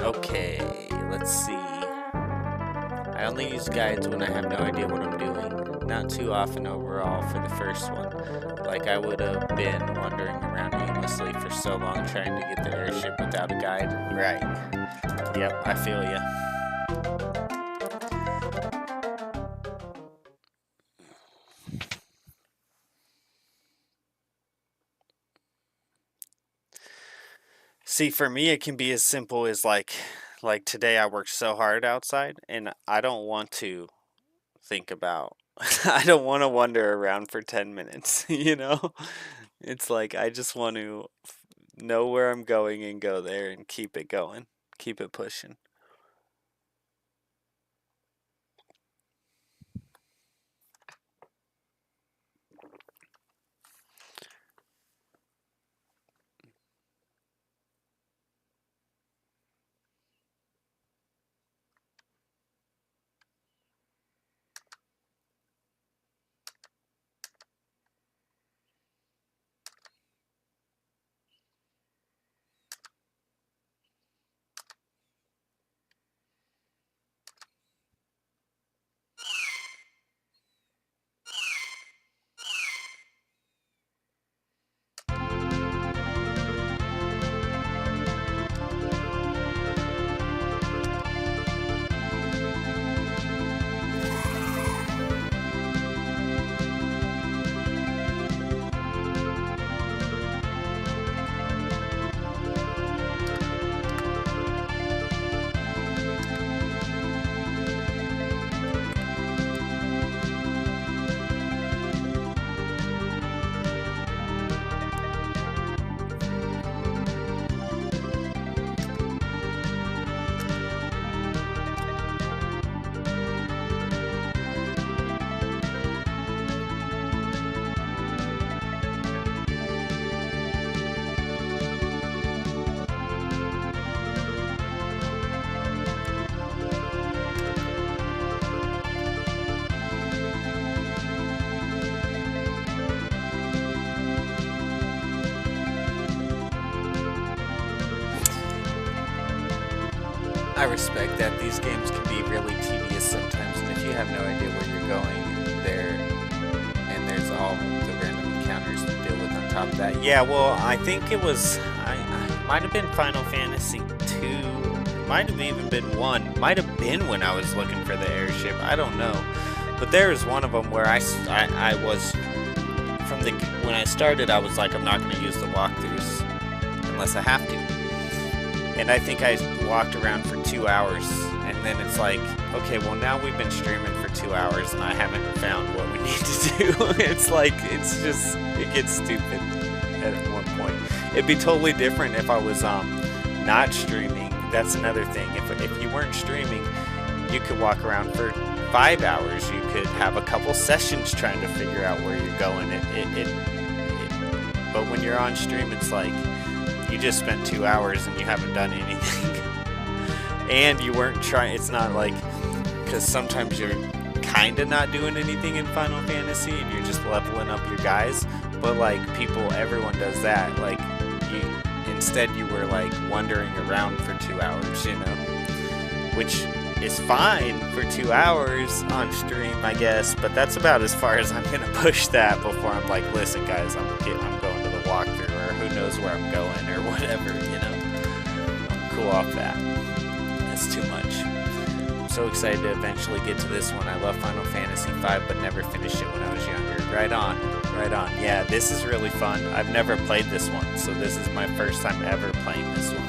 Okay, let's see. I only use guides when I have no idea what I'm doing. Not too often overall for the first one. Like I would have been wandering around aimlessly for so long trying to get the airship without a guide. Right. Yep, I feel ya. See, for me, it can be as simple as like today I worked so hard outside and I don't want to think about, I don't want to wander around for 10 minutes, you know? It's like I just want to know where I'm going and go there and keep it going, keep it pushing. I respect that these games can be really tedious sometimes, and if you have no idea where you're going, there's all the random encounters to deal with on top of that. Yeah, well, I think it was, I might have been Final Fantasy 2, might have even been 1, might have been when I was looking for the airship, I don't know. But there was one of them where I was, when I started, I was like, I'm not going to use the walkthroughs unless I have to. And I think I walked around for 2 hours, and then it's like, okay, well now we've been streaming for 2 hours and I haven't found what we need to do. It's like, it gets stupid at one point. It'd be totally different if I was not streaming. That's another thing. If you weren't streaming, you could walk around for 5 hours. You could have a couple sessions trying to figure out where you're going. But when you're on stream, it's like, you just spent 2 hours and you haven't done anything. And you weren't trying, it's not like, because sometimes you're kind of not doing anything in Final Fantasy and you're just leveling up your guys. But like everyone does that. Like instead you were like wandering around for 2 hours, you know, which is fine for 2 hours on stream, I guess. But that's about as far as I'm gonna push that before I'm like, listen guys, I'm going to the walkthrough, or who knows where I'm going, or whatever, you know. I'm cool off that. That's too much. I'm so excited to eventually get to this one. I love Final Fantasy V, but never finished it when I was younger. Right on, right on. Yeah, this is really fun. I've never played this one, so this is my first time ever playing this one.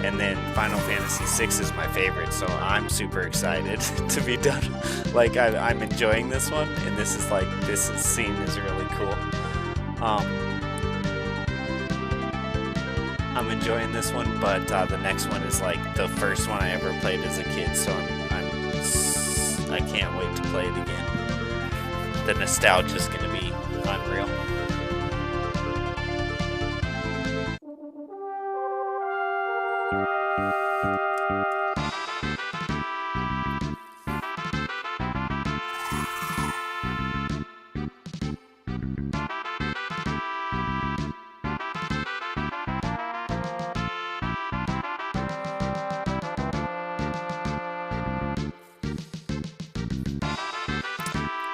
And then Final Fantasy VI is my favorite, so I'm super excited to be done. Like, I'm enjoying this one, and this scene is really cool. I'm enjoying this one, but the next one is like the first one I ever played as a kid, so I can't wait to play it again. The nostalgia is going to be unreal.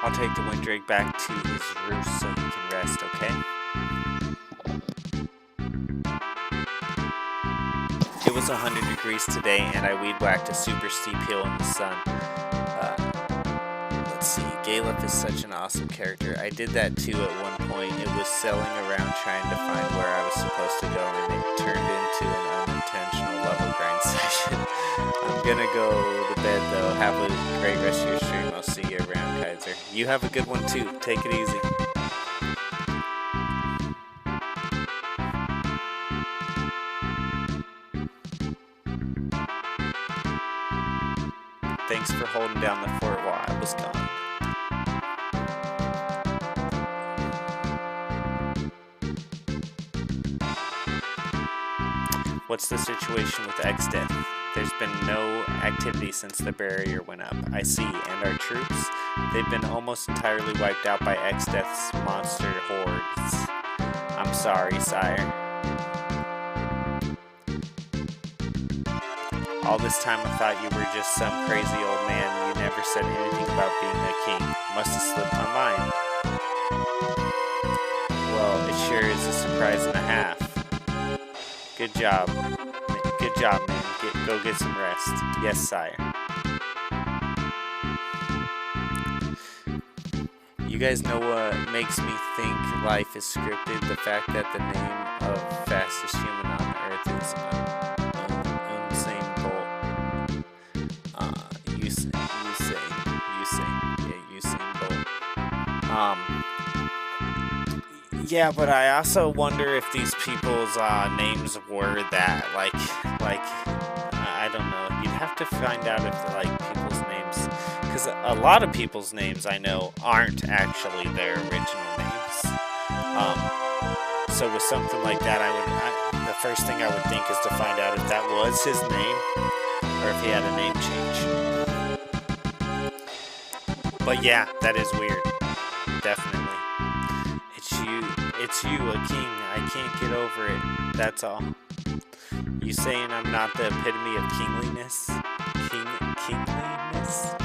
I'll take the Windrake back to his roost so he can rest, okay? It was 100 degrees today, and I weed whacked a super steep hill in the sun. Let's see, Galuf is such an awesome character. I did that too at one point. It was sailing around trying to find where I was supposed to go, and it turned into an unintentional level grind session. I'm gonna go to bed though. Have a great rest of your stream. I'll see you around, Kaiser. You have a good one too. Take it easy. Thanks for holding down the fort while I was gone. What's the situation with Exdeath? There's been no activity since the barrier went up. I see. And our troops? They've been almost entirely wiped out by Exdeath's monster hordes. I'm sorry, sire. All this time I thought you were just some crazy old man. You never said anything about being a king. Must have slipped my mind. Well, it sure is a surprise and a half. Good job. Good job, man. Go get some rest. Yes, sire. You guys know what makes me think life is scripted? The fact that the name of fastest human on Earth is Usain Bolt. Usain Bolt. Yeah, but I also wonder if these people's names were that, like, I don't know. You'd have to find out if, like, people's names, because a lot of people's names I know aren't actually their original names. So with something like that, the first thing I would think is to find out if that was his name, or if he had a name change. But yeah, that is weird. Definitely. It's you, a king. I can't get over it. That's all. You saying I'm not the epitome of kingliness? Kingliness?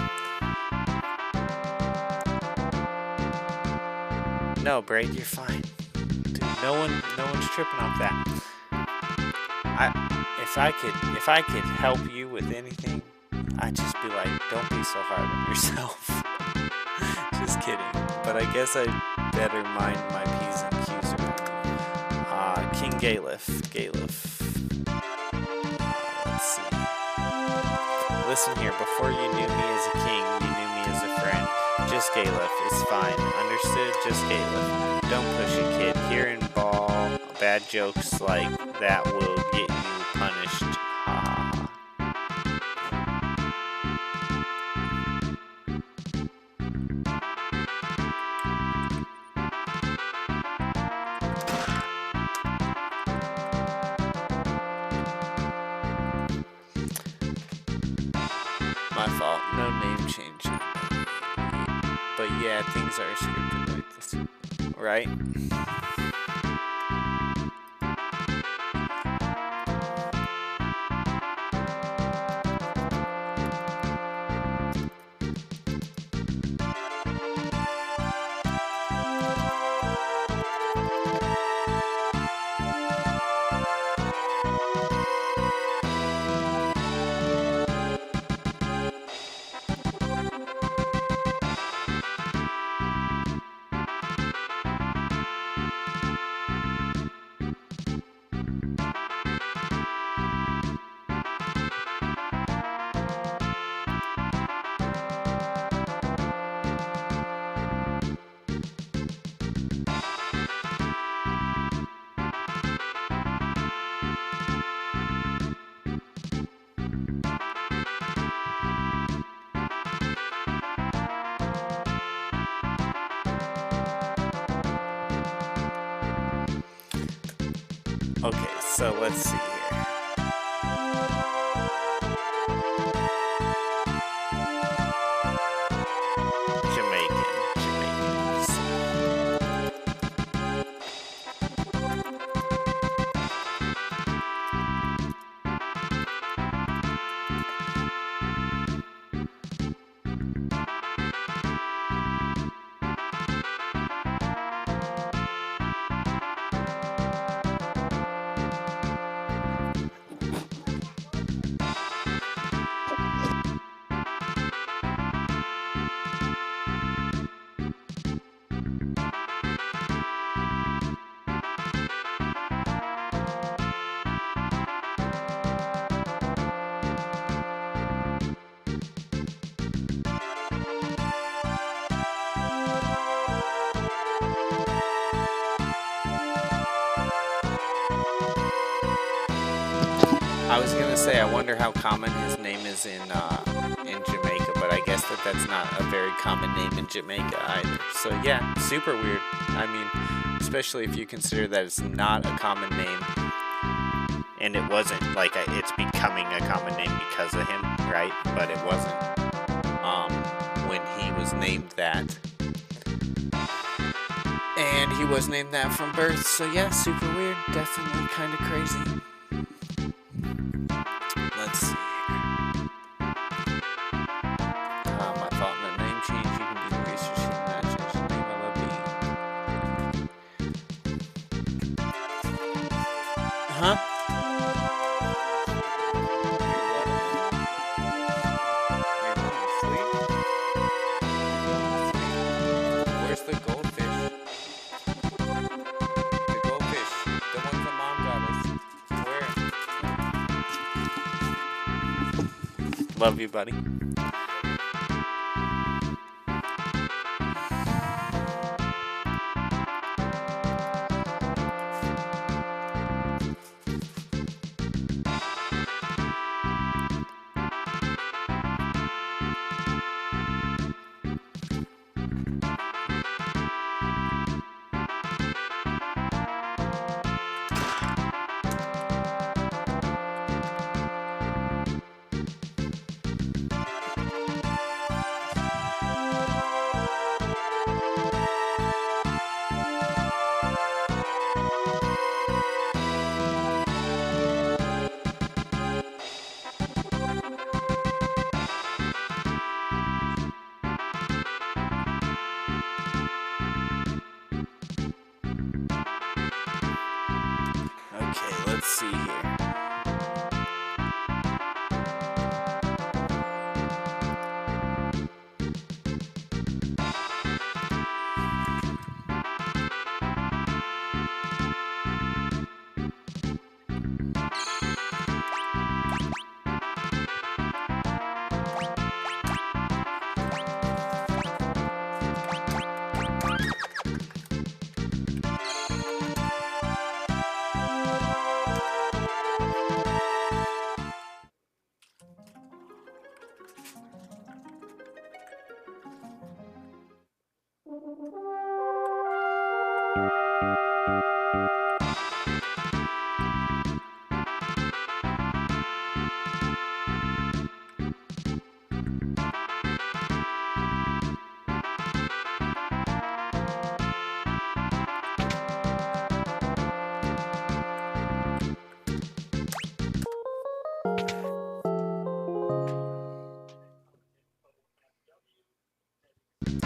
No, Braid, you're fine. Dude, no one's tripping off that. If I could help you with anything, I'd just be like, don't be so hard on yourself. Just kidding. But I guess I better mind my P's and Q's around. King Galef. Let's see. Listen here, before you knew me as a king, you knew me as a friend. Just Galef, it's fine. Understood? Just Galef. Don't push it, kid. Hearing bad jokes like that will get you punished. Ha ha ha. My fault. No name change. But yeah, things are scripted like this. Right? Okay, so let's see here. Jamaicans. I was gonna say, I wonder how common his name is in Jamaica, but I guess that's not a very common name in Jamaica either. So yeah, super weird. I mean, especially if you consider that it's not a common name, and it wasn't like it's becoming a common name because of him, right? But it wasn't when he was named that. And he was named that from birth, so yeah, super weird, definitely kind of crazy. Let's see here. My fault, no name change, you can do the research and not change the name, I love you. Huh? You're going to sleep? Where's the goldfish? The goldfish. The ones that Mom got us. Where? Love you, buddy.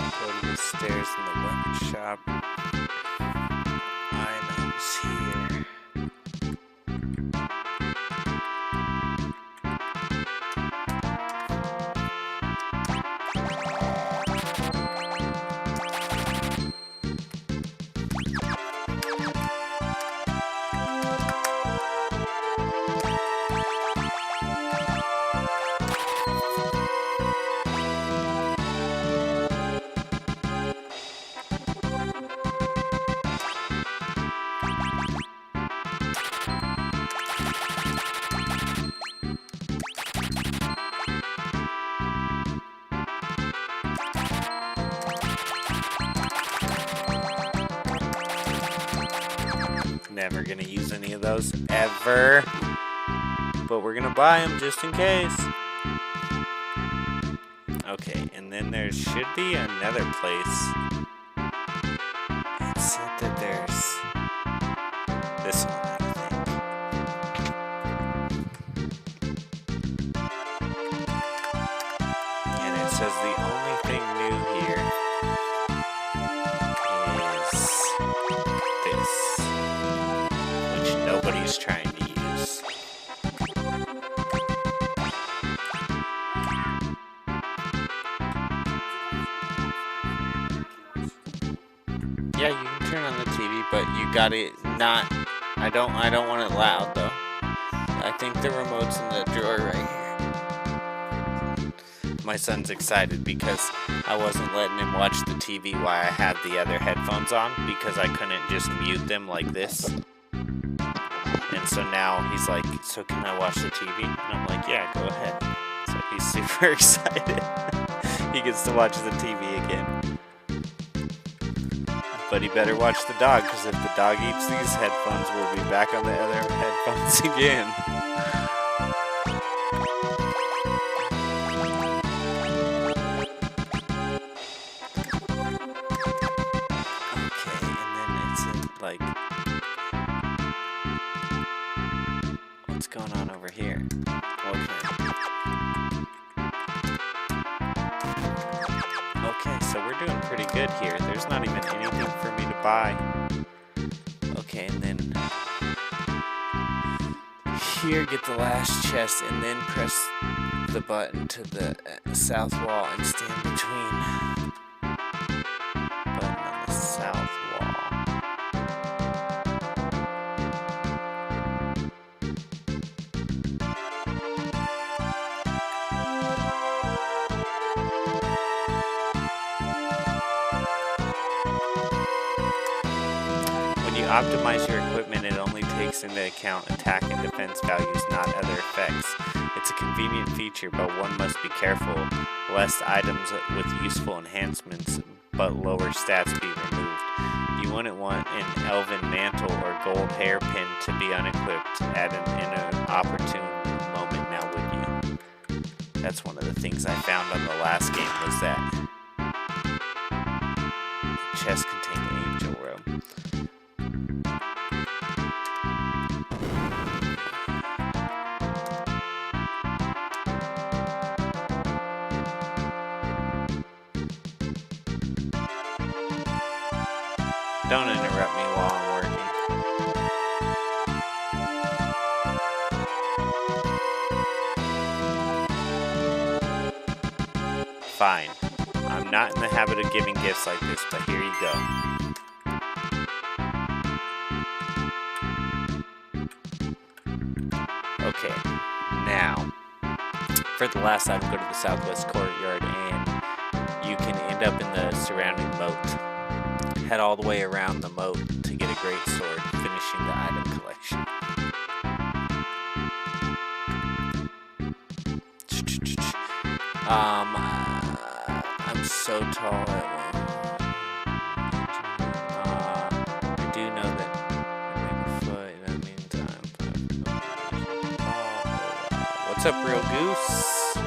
Go to the stairs in the weapon shop. Items here. Never gonna use any of those ever, but we're gonna buy them just in case. Okay, and then there should be another place. It said that there's this one, I think. And it says the only thing new here is this, which nobody's trying to use. Yeah, you can turn on the TV, but you got it not. I don't want it loud though. I think the remote's in the drawer right here. My son's excited because I wasn't letting him watch the TV while I had the other headphones on because I couldn't just mute them like this. And so now he's like, so can I watch the TV? And I'm like, yeah, go ahead. So he's super excited. He gets to watch the TV again. But he better watch the dog, because if the dog eats these headphones, we'll be back on the other headphones again. Okay, and then it's in, like... What's going on over here? Okay, so we're doing pretty good here. There's not even anything for me to buy. Okay, and then here, get the last chest, and then press the button to the south wall and stand between. Button on the south wall. When you optimize your equipment, it only takes into account attack and defense values, not other effects. It's a convenient feature, but one must be careful lest items with useful enhancements but lower stats be removed. You wouldn't want an elven mantle or gold hairpin to be unequipped at an inopportune moment, now would you? That's one of the things I found on the last game, was that the chest contained angel robe. Don't interrupt me while I'm working. Fine. I'm not in the habit of giving gifts like this, but here you go. Okay, now, for the last item, go to the southwest courtyard and you can end up in the surrounding moat. Head all the way around the moat to get a great sword, finishing the item collection. I'm so tall at What's up, Real Goose?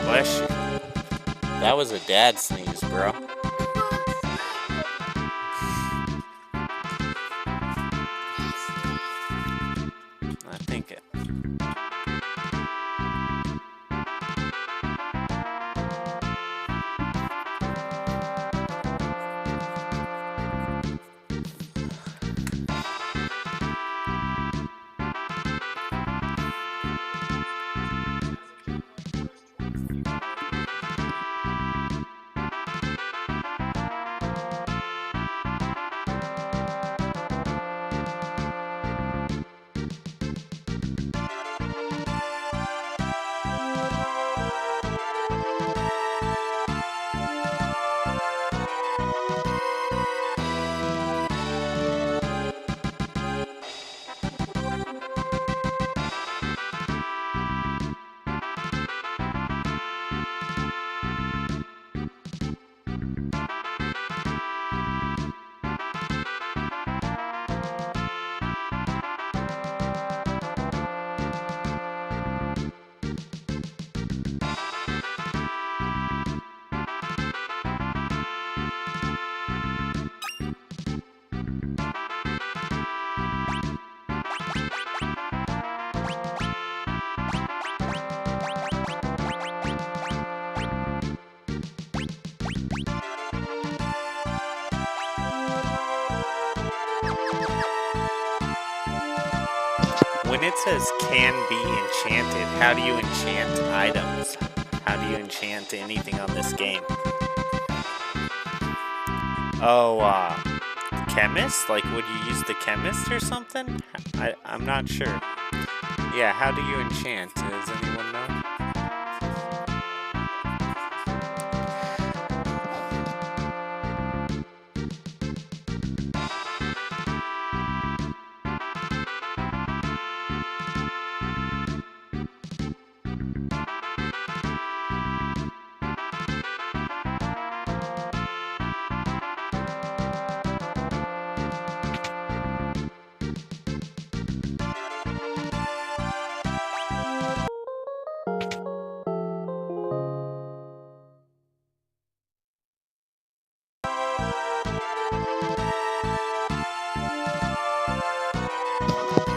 Bless you. That was a dad sneeze, bro. I think it. When it says can be enchanted, how do you enchant items? How do you enchant anything on this game? Oh, chemist? Like, would you use the chemist or something? I'm not sure. Yeah, how do you enchant? Does anyone know?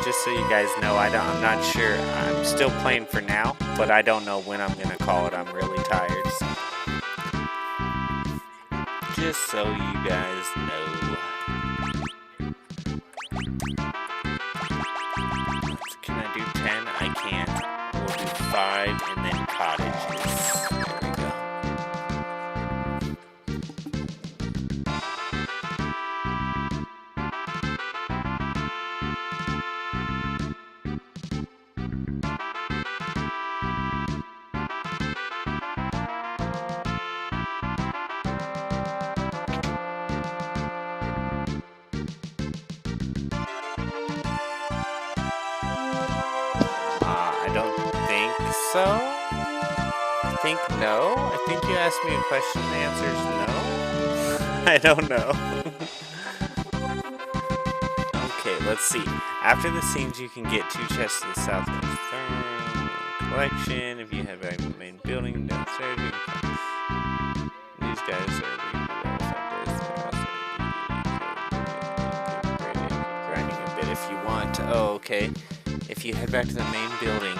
Just so you guys know, I'm not sure. I'm still playing for now, but I don't know when I'm gonna call it. I'm really tired. So. Just so you guys know. Can I do 10? I can't. We'll do 5 and then cottages. There we go. I don't think so. I think no. I think you asked me a question. The answer is no. I don't know. Okay, let's see. After the scenes, you can get 2 chests to the southwest collection. If you head back to the main building downstairs, you can these guys are grinding a bit if you want. Oh, okay. If you head back to the main building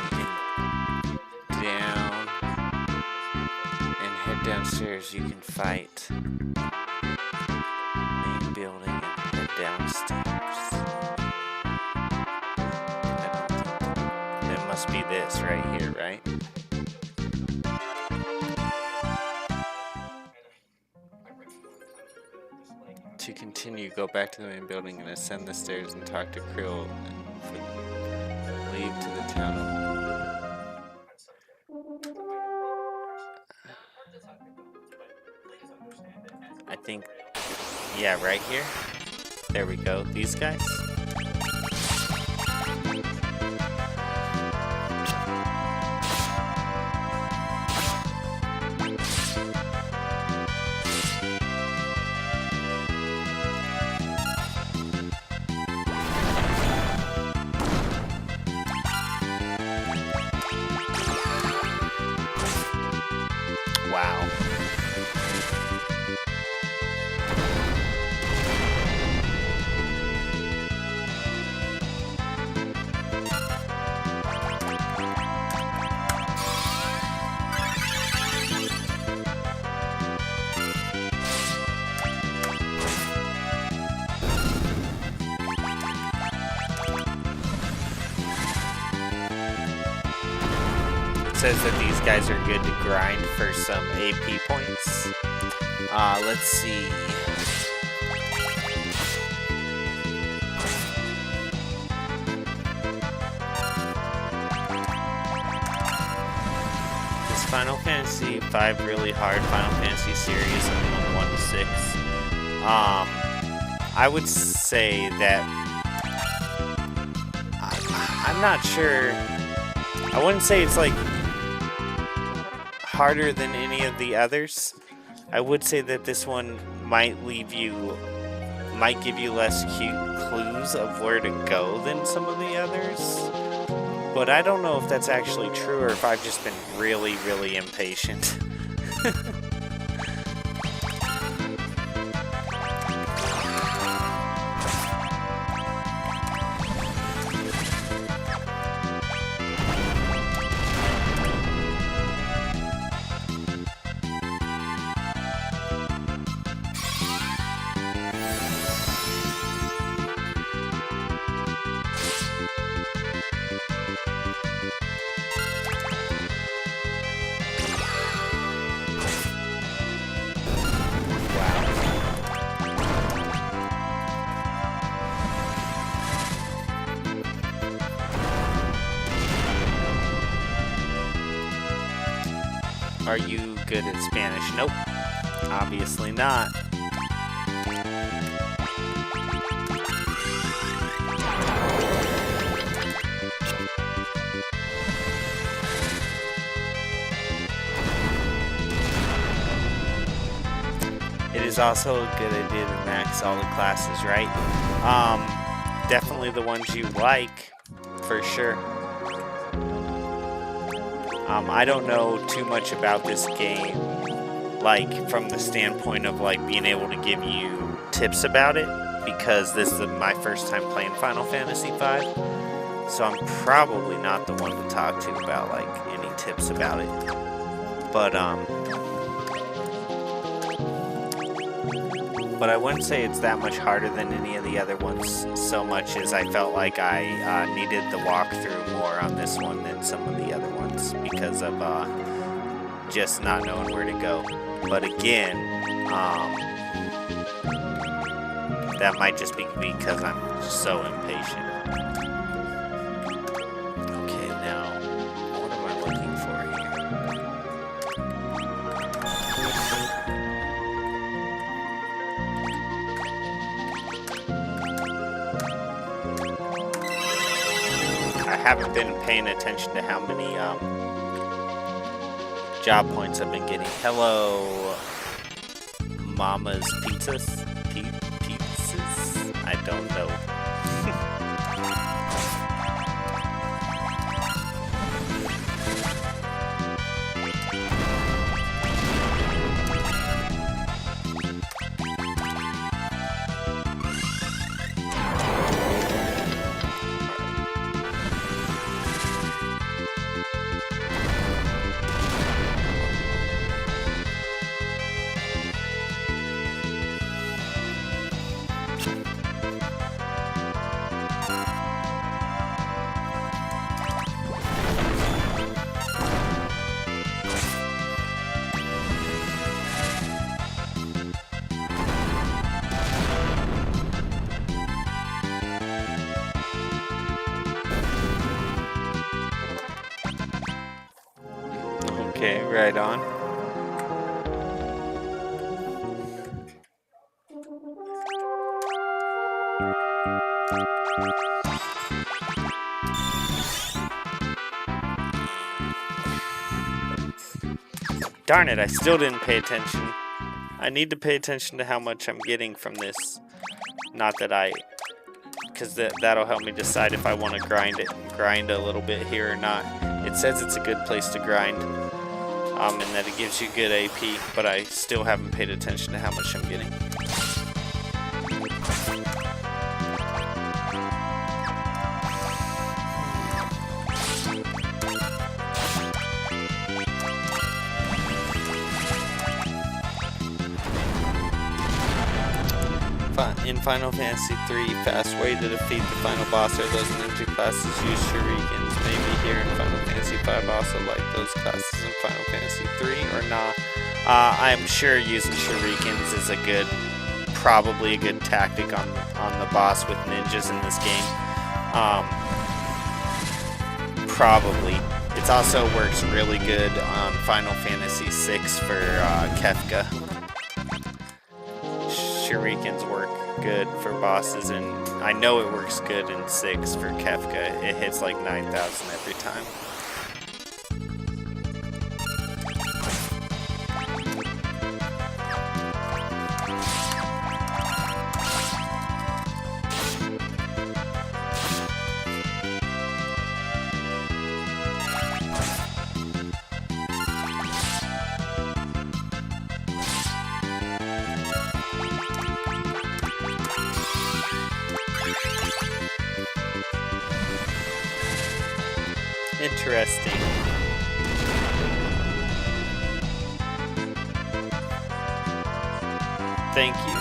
and head downstairs, you can fight main building and head downstairs. I don't think that must be this right here, right? To continue, go back to the main building and ascend the stairs and talk to Krill and leave to the town. I think, yeah, right here. There we go. These guys. says that these guys are good to grind for some AP points. Let's see. Is Final Fantasy V really hard? Final Fantasy series on 1 to 6. I would say that I'm not sure. I wouldn't say it's like harder than any of the others. I would say that this one might give you less cute clues of where to go than some of the others. But I don't know if that's actually true or if I've just been really, really impatient. Are you good at Spanish? Nope. Obviously not. It is also a good idea to max all the classes, right? Definitely the ones you like, for sure. I don't know too much about this game, like from the standpoint of like being able to give you tips about it, because this is my first time playing Final Fantasy V, so I'm probably not the one to talk to about like any tips about it. But I wouldn't say it's that much harder than any of the other ones, so much as I felt like I needed the walkthrough more on this one than some of the other ones because of just not knowing where to go. But again, that might just be because I'm so impatient. Okay, now, what am I looking for here? I haven't been paying attention to how many job points I've been getting. Hello, Mama's Pizzas? Pizzas? I don't know. Okay, right on. Darn it, I still didn't pay attention. I need to pay attention to how much I'm getting from this. Not that because that'll help me decide if I want to grind a little bit here or not. It says it's a good place to grind, and that it gives you good AP, but I still haven't paid attention to how much I'm getting. In Final Fantasy III, fast way to defeat the final boss are those ninja classes use shurikens. maybe here in Final Fantasy V. Also like those classes in Final Fantasy 3 or not. I'm sure using shurikens is probably a good tactic on the boss with ninjas in this game. Probably. It also works really good on Final Fantasy VI for Kefka. Shurikens work good for bosses, and I know it works good in 6 for Kefka. It hits like 9,000 every time. Interesting. Thank you.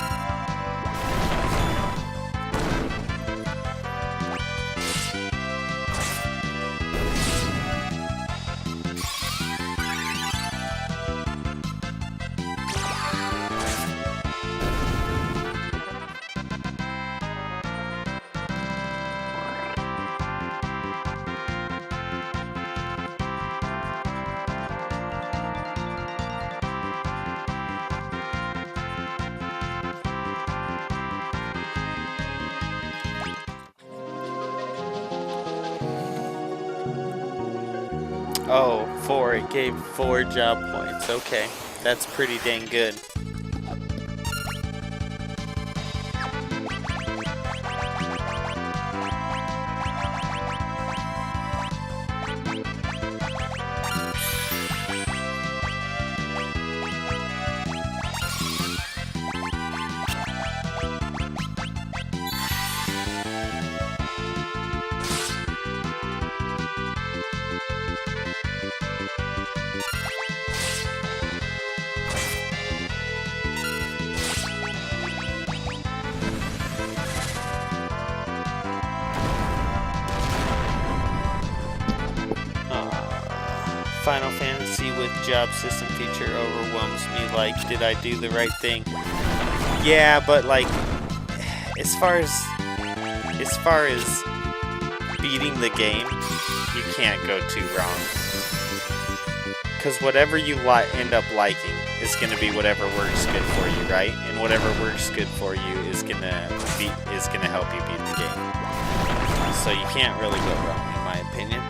Oh, 4. It gave 4 job points. Okay, that's pretty dang good. Final Fantasy with job system feature overwhelms me. Like, did I do the right thing? Yeah, but like, as far as beating the game, you can't go too wrong. Because whatever you end up liking is going to be whatever works good for you, right? And whatever works good for you is gonna help you beat the game. So you can't really go wrong, in my opinion.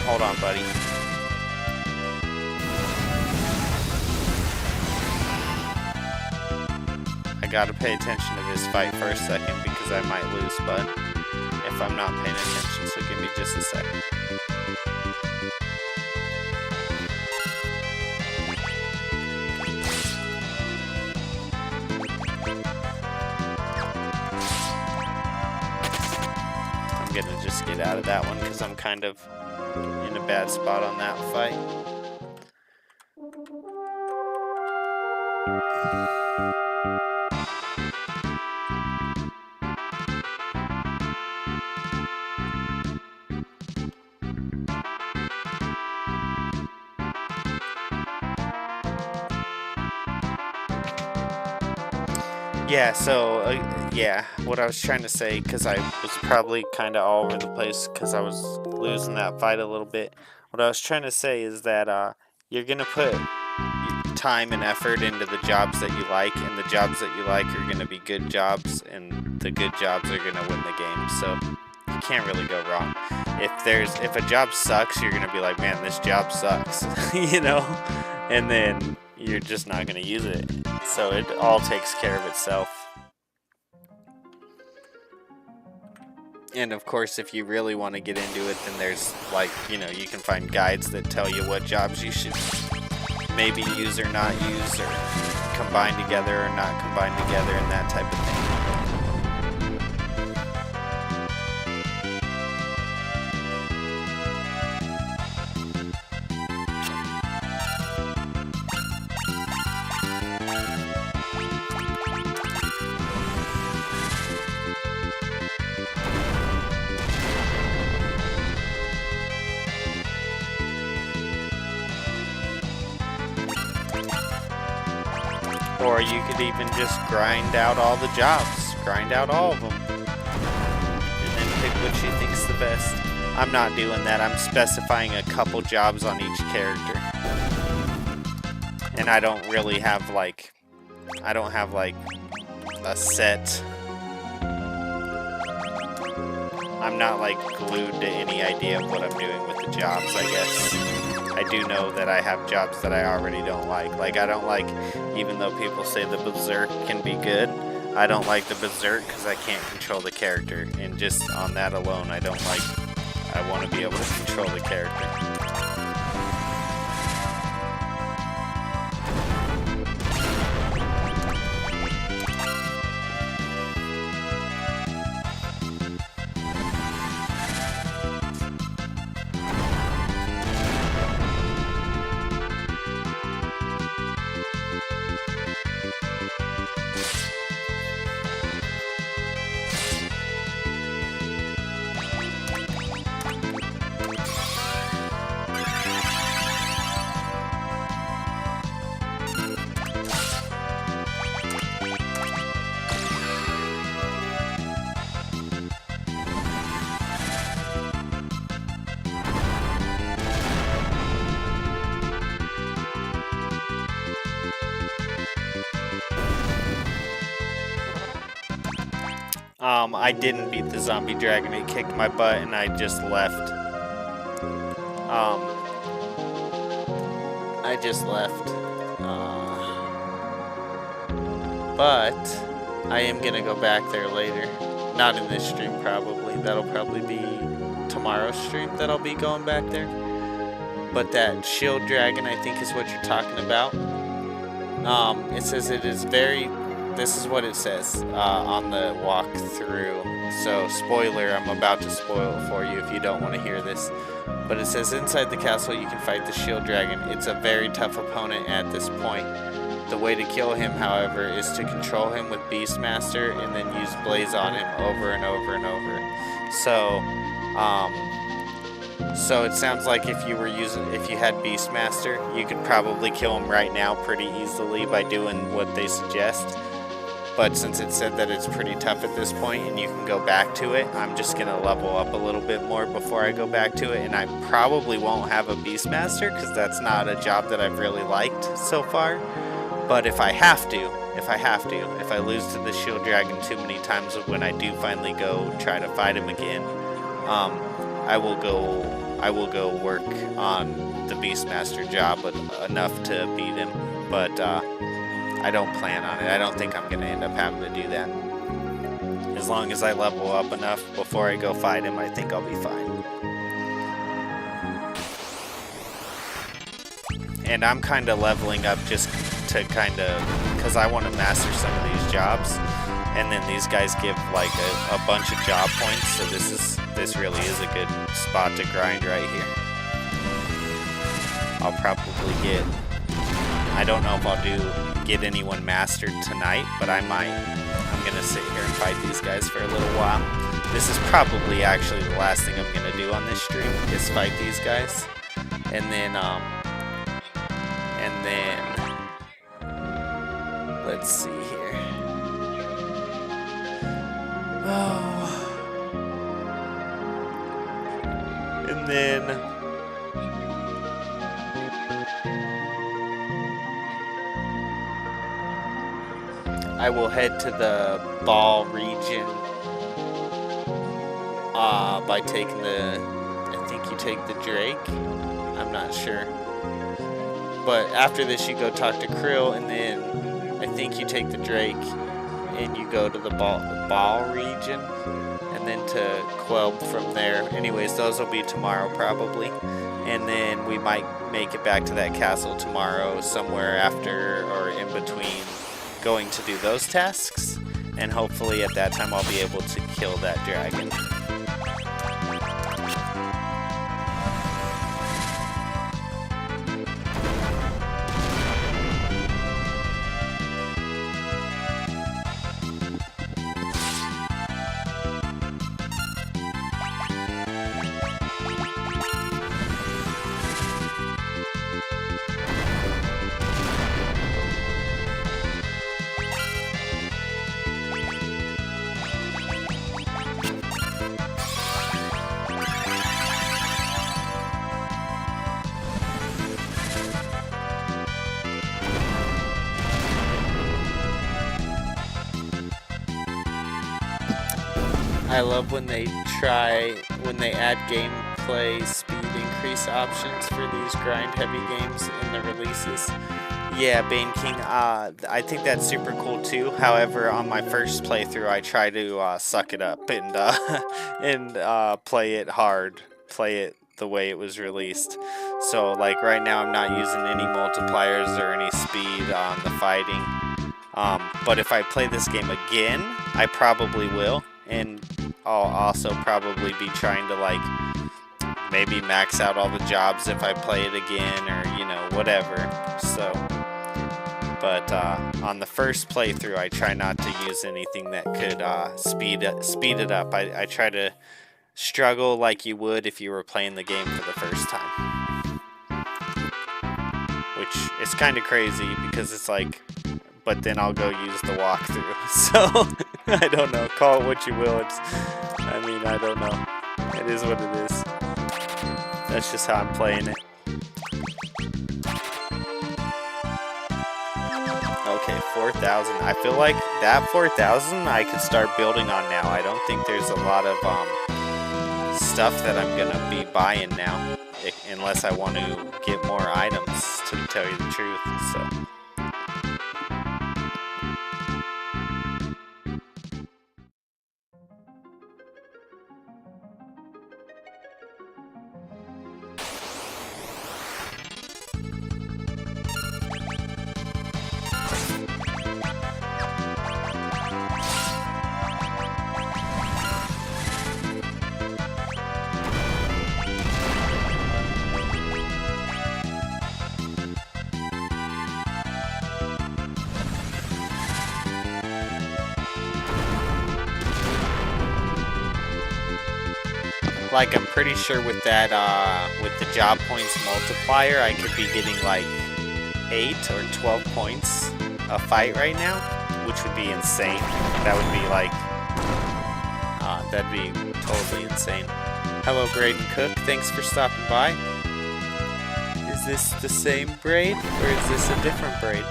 Hold on, buddy. I gotta pay attention to this fight for a second because I might lose, bud, if I'm not paying attention, so give me just a second. I'm gonna just get out of that one because I'm kind of in a bad spot on that fight. Yeah, so, yeah, what I was trying to say, because I was probably kind of all over the place because I was losing that fight a little bit. What I was trying to say is that you're going to put time and effort into the jobs that you like, and the jobs that you like are going to be good jobs, and the good jobs are going to win the game, so you can't really go wrong. If a job sucks, you're going to be like, man, this job sucks, you know, and then you're just not going to use it. So it all takes care of itself. And of course, if you really want to get into it, then there's, like, you know, you can find guides that tell you what jobs you should maybe use or not use, or combine together or not combine together, and that type of thing. Or you could even just grind out all the jobs. Grind out all of them. And then pick what you think's the best. I'm not doing that. I'm specifying a couple jobs on each character. And I don't really have like... I don't have like a set... I'm not like glued to any idea of what I'm doing with the jobs, I guess. I do know that I have jobs that I already don't like. Like, I don't like, even though people say the Berserk can be good, I don't like the Berserk because I can't control the character. And just on that alone, I don't like, I want to be able to control the character. I didn't beat the zombie dragon. It kicked my butt and I just left. But I am gonna go back there later. Not in this stream, probably. That'll probably be tomorrow's stream that I'll be going back there. But that shield dragon, I think, is what you're talking about. It says it is very... This is what it says on the walkthrough. So, spoiler, I'm about to spoil it for you if you don't want to hear this. But it says, inside the castle you can fight the shield dragon. It's a very tough opponent at this point. The way to kill him, however, is to control him with Beastmaster and then use Blaze on him over and over and over. So it sounds like if you had Beastmaster, you could probably kill him right now pretty easily by doing what they suggest. But since it said that it's pretty tough at this point and you can go back to it, I'm just going to level up a little bit more before I go back to it. And I probably won't have a Beastmaster because that's not a job that I've really liked so far. But if I lose to the shield dragon too many times when I do finally go try to fight him again, I will go work on the Beastmaster job enough to beat him. But I don't plan on it. I don't think I'm going to end up having to do that. As long as I level up enough before I go fight him, I think I'll be fine. And I'm kind of leveling up just to because I want to master some of these jobs. And then these guys give like a bunch of job points. So this really is a good spot to grind right here. I'll probably I don't know if I'll get anyone mastered tonight, but I might. I'm gonna sit here and fight these guys for a little while. This is probably actually the last thing I'm gonna do on this stream is fight these guys, and then let's see here. Oh, and then. I will head to the Ball region by taking I think you take the Drake. I'm not sure. But after this you go talk to Krill, and then I think you take the Drake and you go to the Ball region and then to Quelb from there. Anyways, those will be tomorrow probably. And then we might make it back to that castle tomorrow somewhere after or in between going to do those tasks, and hopefully at that time I'll be able to kill that dragon. I love when they add gameplay speed increase options for these grind heavy games in the releases. Yeah, Bane King, I think that's super cool too. However, on my first playthrough, I try to suck it up and play it hard, play it the way it was released. So like right now, I'm not using any multipliers or any speed on the fighting. But if I play this game again, I probably will, and I'll also probably be trying to like maybe max out all the jobs if I play it again, or you know, whatever. So. But on the first playthrough, I try not to use anything that could speed it up. I try to struggle like you would if you were playing the game for the first time. Which is kind of crazy because it's like, but then I'll go use the walkthrough. So, I don't know. Call it what you will. I don't know. It is what it is. That's just how I'm playing it. Okay, 4,000. I feel like that 4,000 I could start building on now. I don't think there's a lot of stuff that I'm gonna be buying now, unless I want to get more items, to tell you the truth. So. Like, I'm pretty sure with that, with the job points multiplier, I could be getting like 8 or 12 points a fight right now, which would be insane. That would be like, that'd be totally insane. Hello, Braden Cook. Thanks for stopping by. Is this the same braid, or is this a different braid?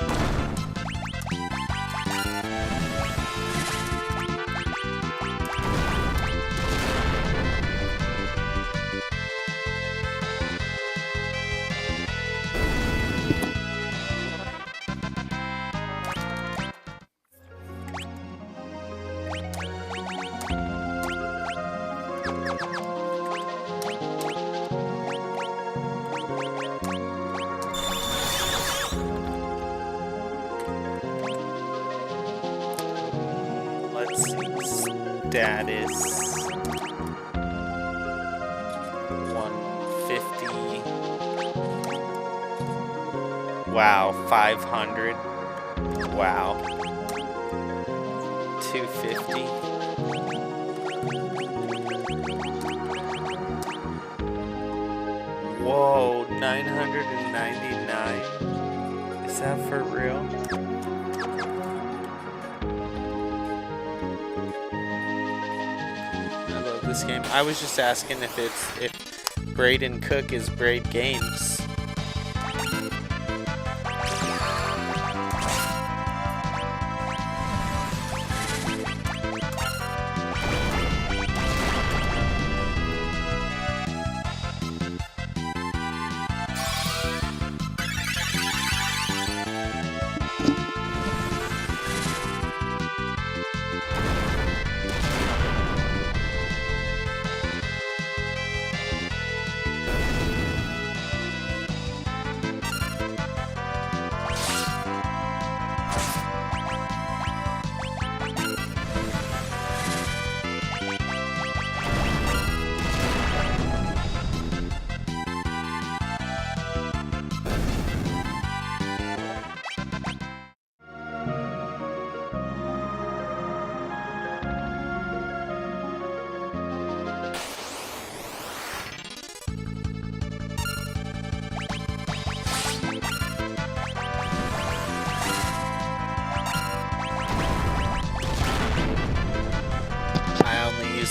Status 150. Wow, 500. Wow. 250. Whoa, 999. Is that for real? This game. I was just asking if Braden Cook is Braid Games.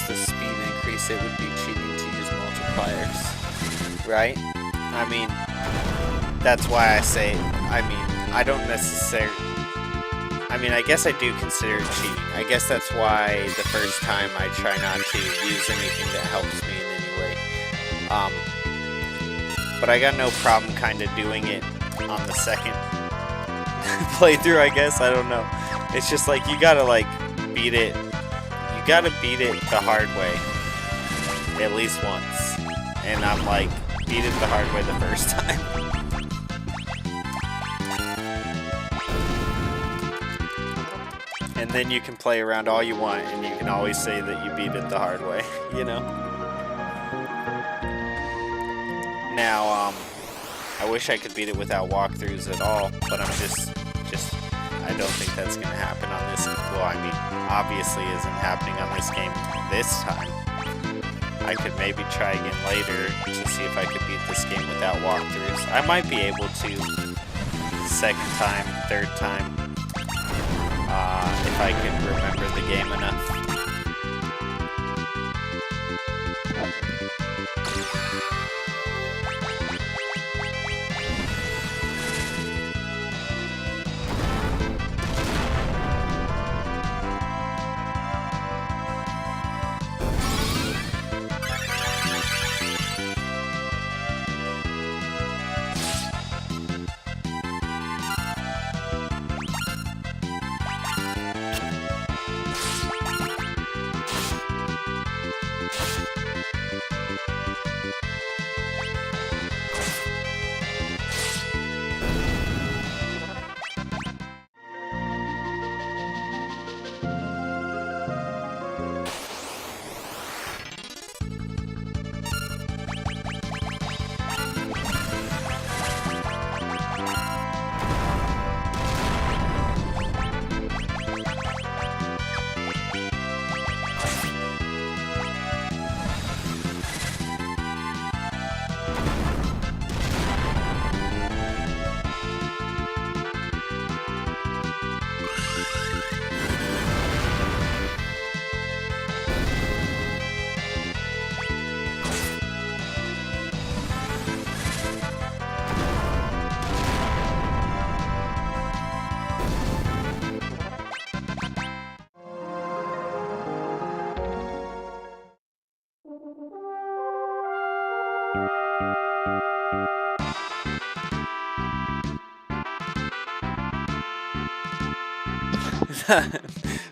The speed increase, it would be cheating to use multipliers, right? I mean, that's why I say, I mean, I don't necessarily, I mean, I guess I do consider it cheating. I guess that's why the first time I try not to use anything that helps me in any way. But I got no problem kind of doing it on the second playthrough, I guess. I don't know. It's just like you gotta like beat it. You gotta beat it the hard way at least once. And I'm like, beat it the hard way the first time. And then you can play around all you want, and you can always say that you beat it the hard way, you know? Now, I wish I could beat it without walkthroughs at all, but I'm just, I don't think that's gonna happen on this. Well, I mean, obviously isn't happening on this game this time. I could maybe try again later to see if I could beat this game without walkthroughs. I might be able to second time, third time, if I can remember the game enough.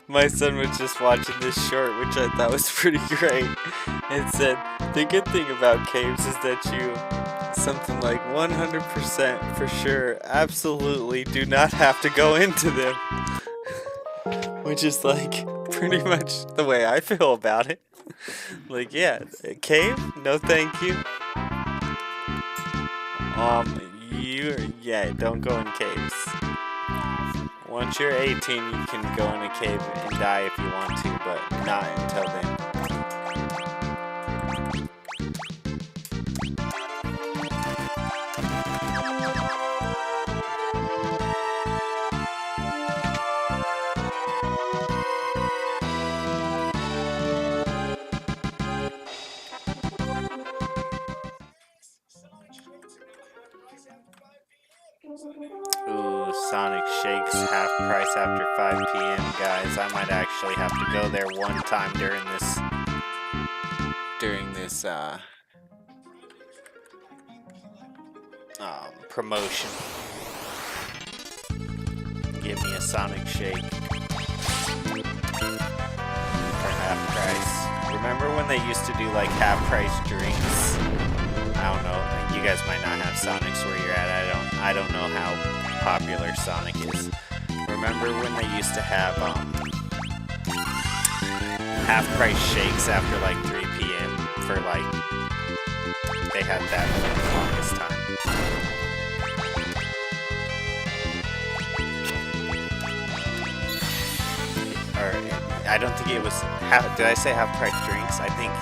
My son was just watching this short, which I thought was pretty great. It said, the good thing about caves is that you, something like 100% for sure, absolutely do not have to go into them. Which is like, pretty much the way I feel about it. Like, yeah, a cave? No thank you. Yeah, don't go in caves. Once you're 18, you can go in a cave and die if you want to, but not until then. Ooh, Sonic Shakes half price after 5 p.m. guys. I might actually have to go there one time during this promotion. Give me a Sonic Shake for half price. Remember when they used to do like half price drinks? I don't know. You guys might not have Sonics where you're at. I don't know how popular Sonic is. Remember when they used to have half price shakes after like 3 p.m. for like, they had that for the longest time. Or I don't think it was did I say half price drinks? I think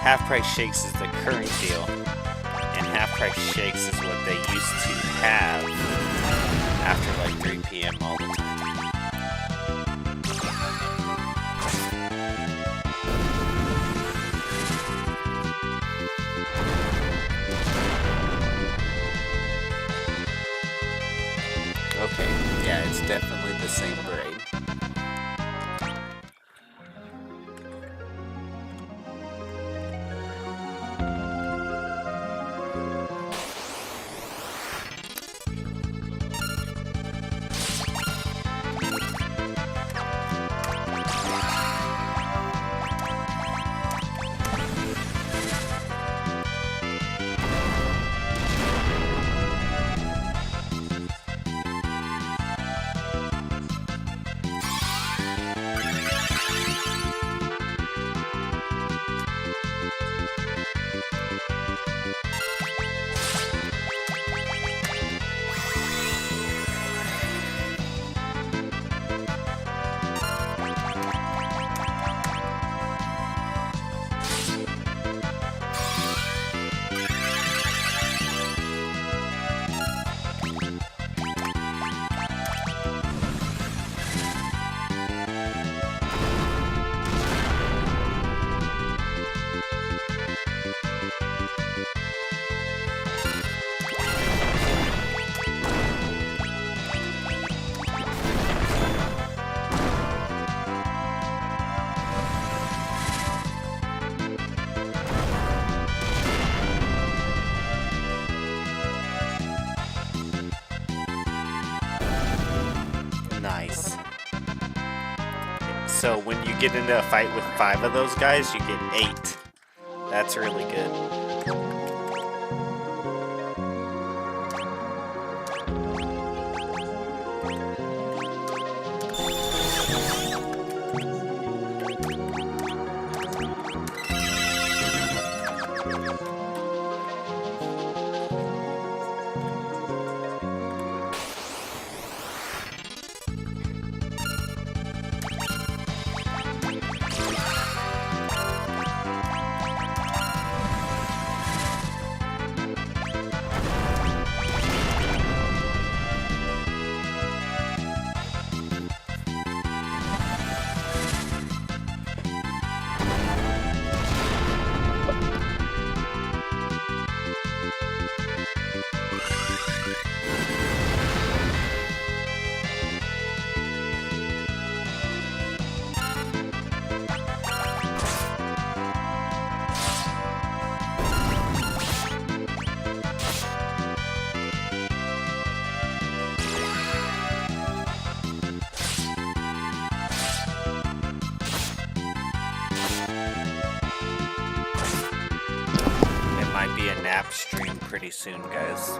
half price shakes is the current deal. Half price shakes is what they used to have after like 3 p.m. all the time. Okay, yeah, it's definitely the same braid. Nice. So when you get into a fight with 5 of those guys, you get 8. That's really good. Might be a nap stream pretty soon, guys.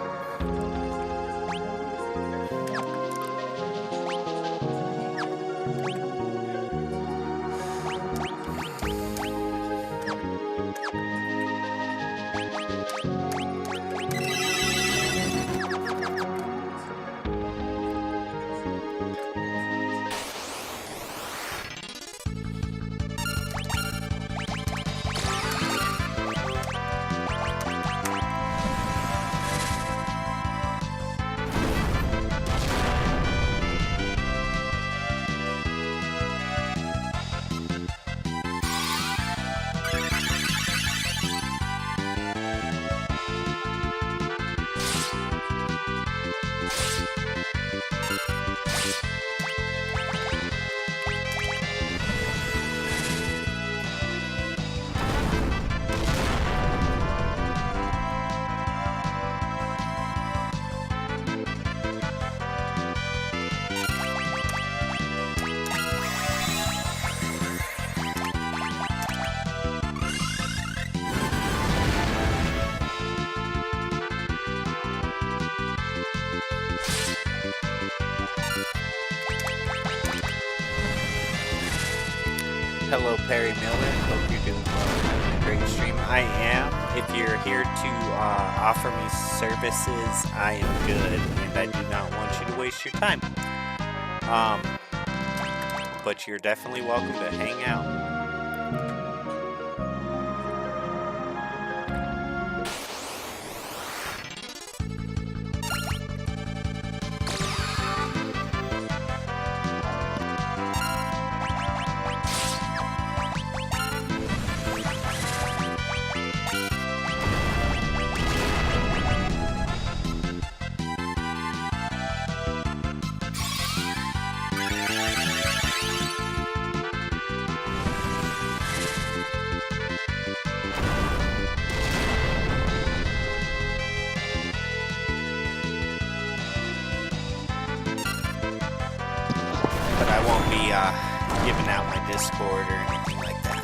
Hello, Perry Miller. Hope you're doing well. Having a great stream. I am. If you're here to offer me services, I am good, and I do not want you to waste your time. But you're definitely welcome to hang out. I won't be giving out my Discord or anything like that.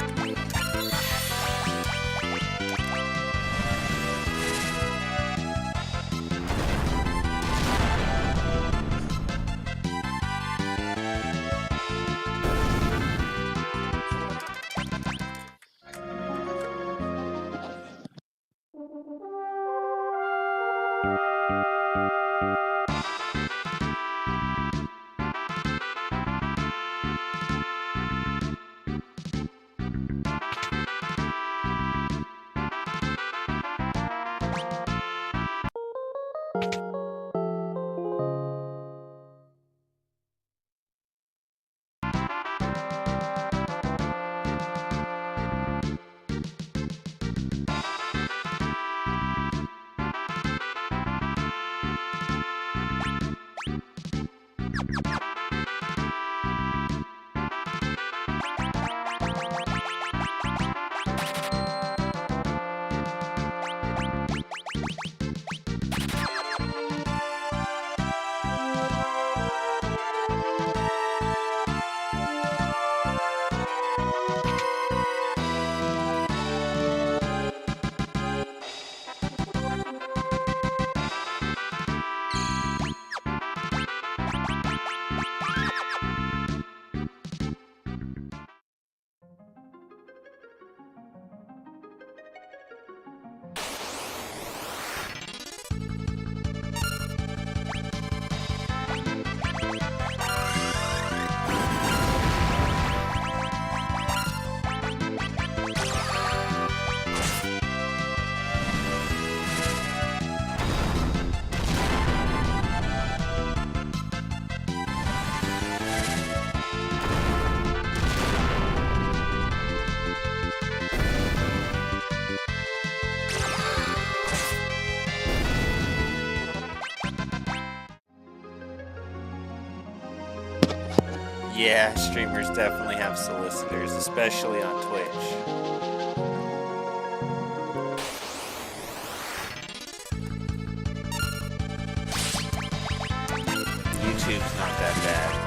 Yeah, streamers definitely have solicitors, especially on Twitch. YouTube's not that bad.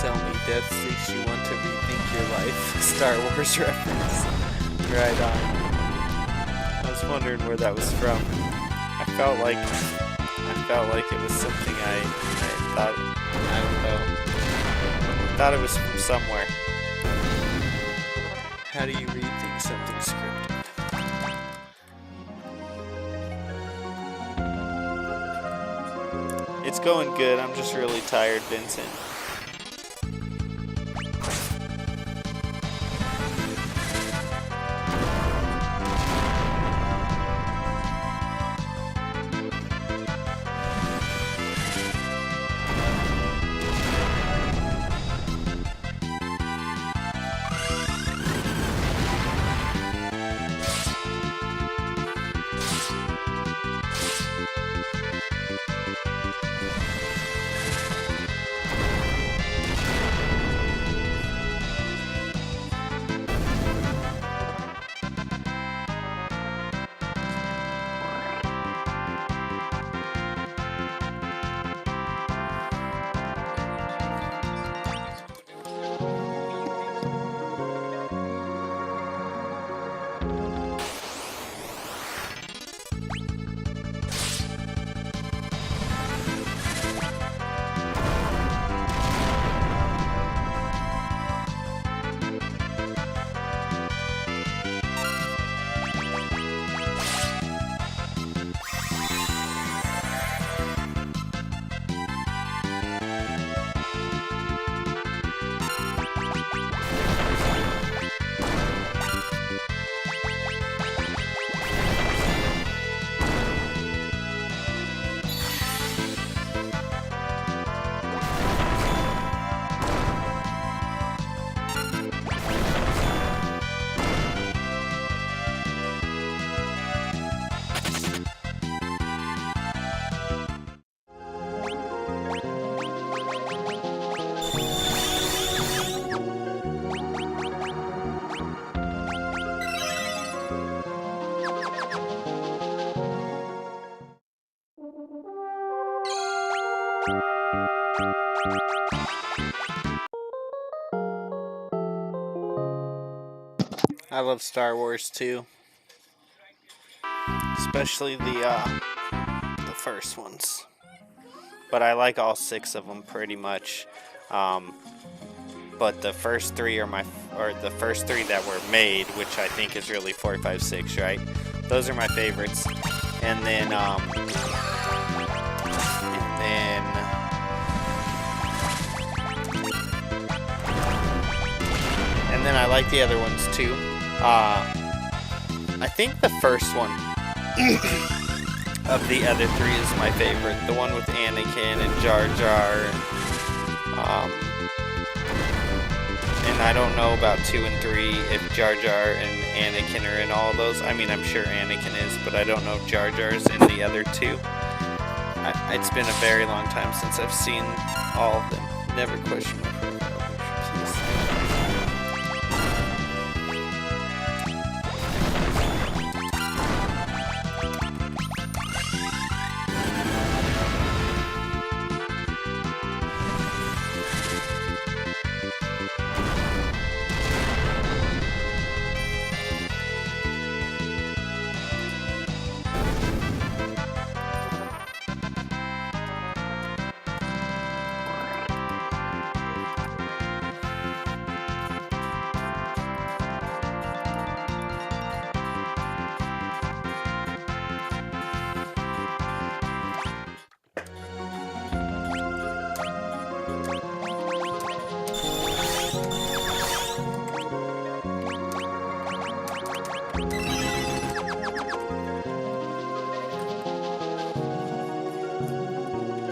tell me death makes you want to rethink your life. Star Wars reference. Right on. I was wondering where that was from. I felt like it was something I thought, I don't know. Thought it was from somewhere. How do you rethink something scripted? It's going good. I'm just really tired, Vincent. I love Star Wars too, especially the first ones. But I like all 6 of them pretty much. But the first 3 are the first 3 that were made, which I think is really 4, 5, 6, right? Those are my favorites. And then I like the other ones too. I think the first one of the other 3 is my favorite. The one with Anakin and Jar Jar. And I don't know about 2 and 3 if Jar Jar and Anakin are in all of those. I mean, I'm sure Anakin is, but I don't know if Jar Jar is in the other 2. It's been a very long time since I've seen all of them. Never question my profile picture, please.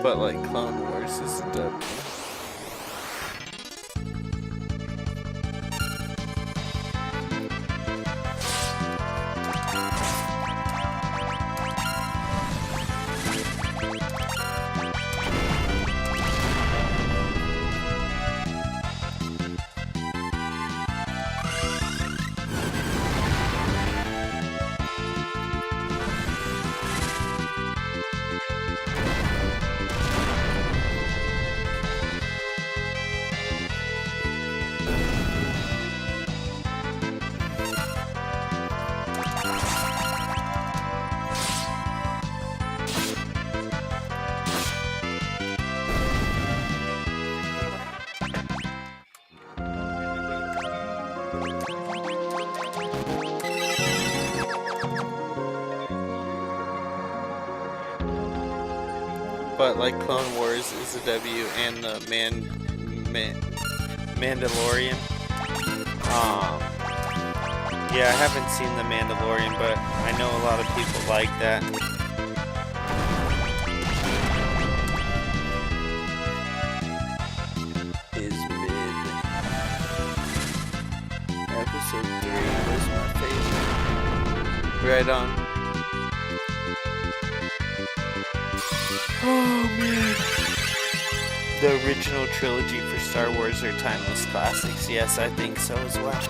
But like Clone Wars is dub. But like Clone Wars is a W, and the Mandalorian. Yeah, I haven't seen the Mandalorian, but I know a lot of people like that. Is mid. Episode 3 was my favorite. Right on. Oh man. The original trilogy for Star Wars are timeless classics. Yes, I think so as well.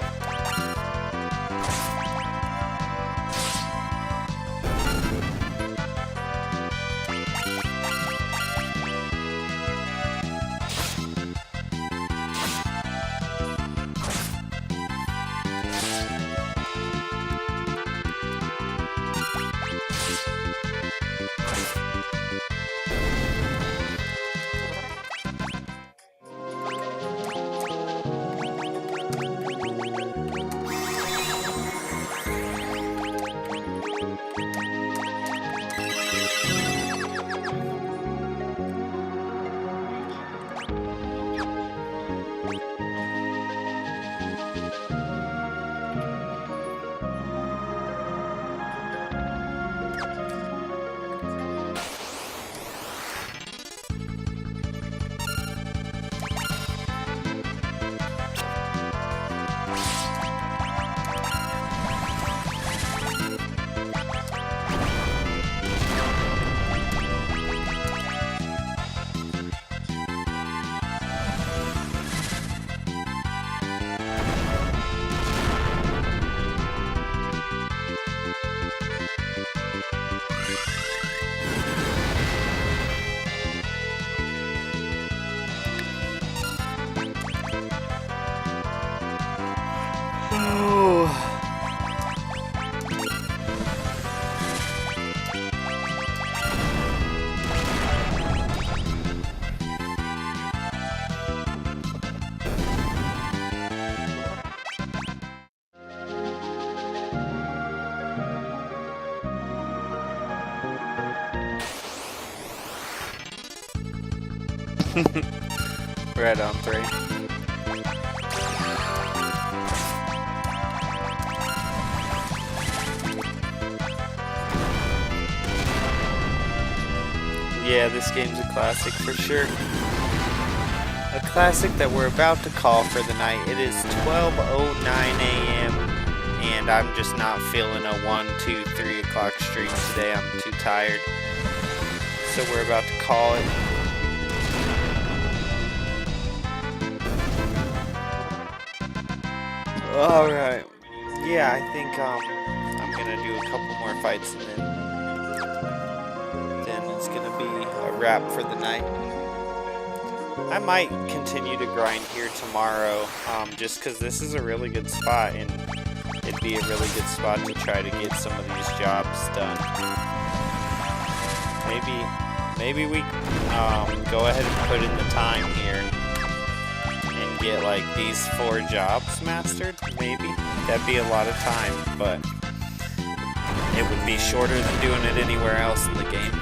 Right on 3. Yeah, this game's a classic for sure. A classic that we're about to call for the night. It is 12:09 a.m. and I'm just not feeling a 1, 2, 3 o'clock stream today. I'm too tired. So we're about to call it. Alright. Yeah, I think I'm gonna do a couple more fights and then it's gonna be a wrap for the night. I might continue to grind here tomorrow, just because this is a really good spot and it'd be a really good spot to try to get some of these jobs done. Maybe we go ahead and put in the time here and get like these 4 jobs mastered, maybe. That'd be a lot of time, but it would be shorter than doing it anywhere else in the game.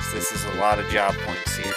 So this is a lot of job points here.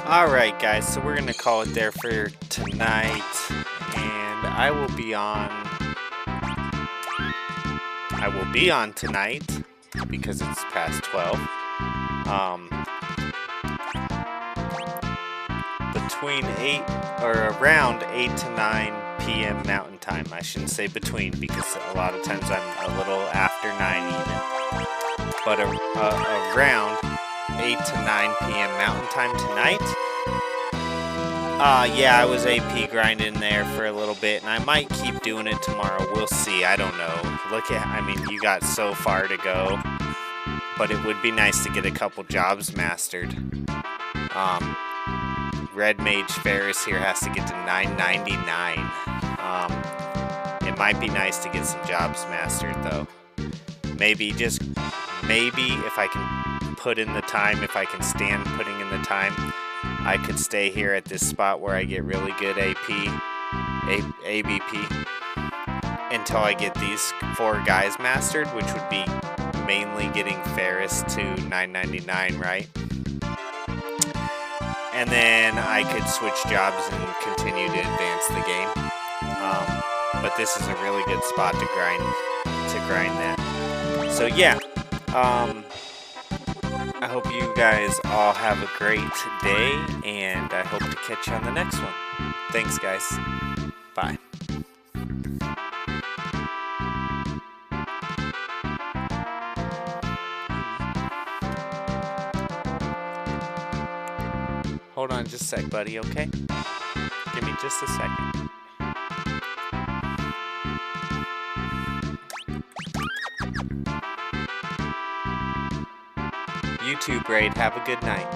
Alright guys, so we're gonna call it there for tonight, and I will be on tonight because it's past 12. Between 8 or around 8 to 9 p.m. Mountain Time. I shouldn't say between because a lot of times I'm a little after 9 even. But around 8 to 9 p.m. Mountain Time tonight. Yeah, I was AP grinding there for a little bit, and I might keep doing it tomorrow. We'll see. I don't know. I mean, you got so far to go, but it would be nice to get a couple jobs mastered. Red Mage Ferris here has to get to 999. It might be nice to get some jobs mastered, though. Maybe if I can put in the time, if I can stand putting in the time, I could stay here at this spot where I get really good ABP until I get these 4 guys mastered, which would be mainly getting Ferris to 999, right? And then I could switch jobs and continue to advance the game. But this is a really good spot to grind that. So yeah, I hope you guys all have a great day, and I hope to catch you on the next one. Thanks, guys. Bye. Hold on just a sec, buddy, okay? Give me just a second. You too, Braid. Have a good night.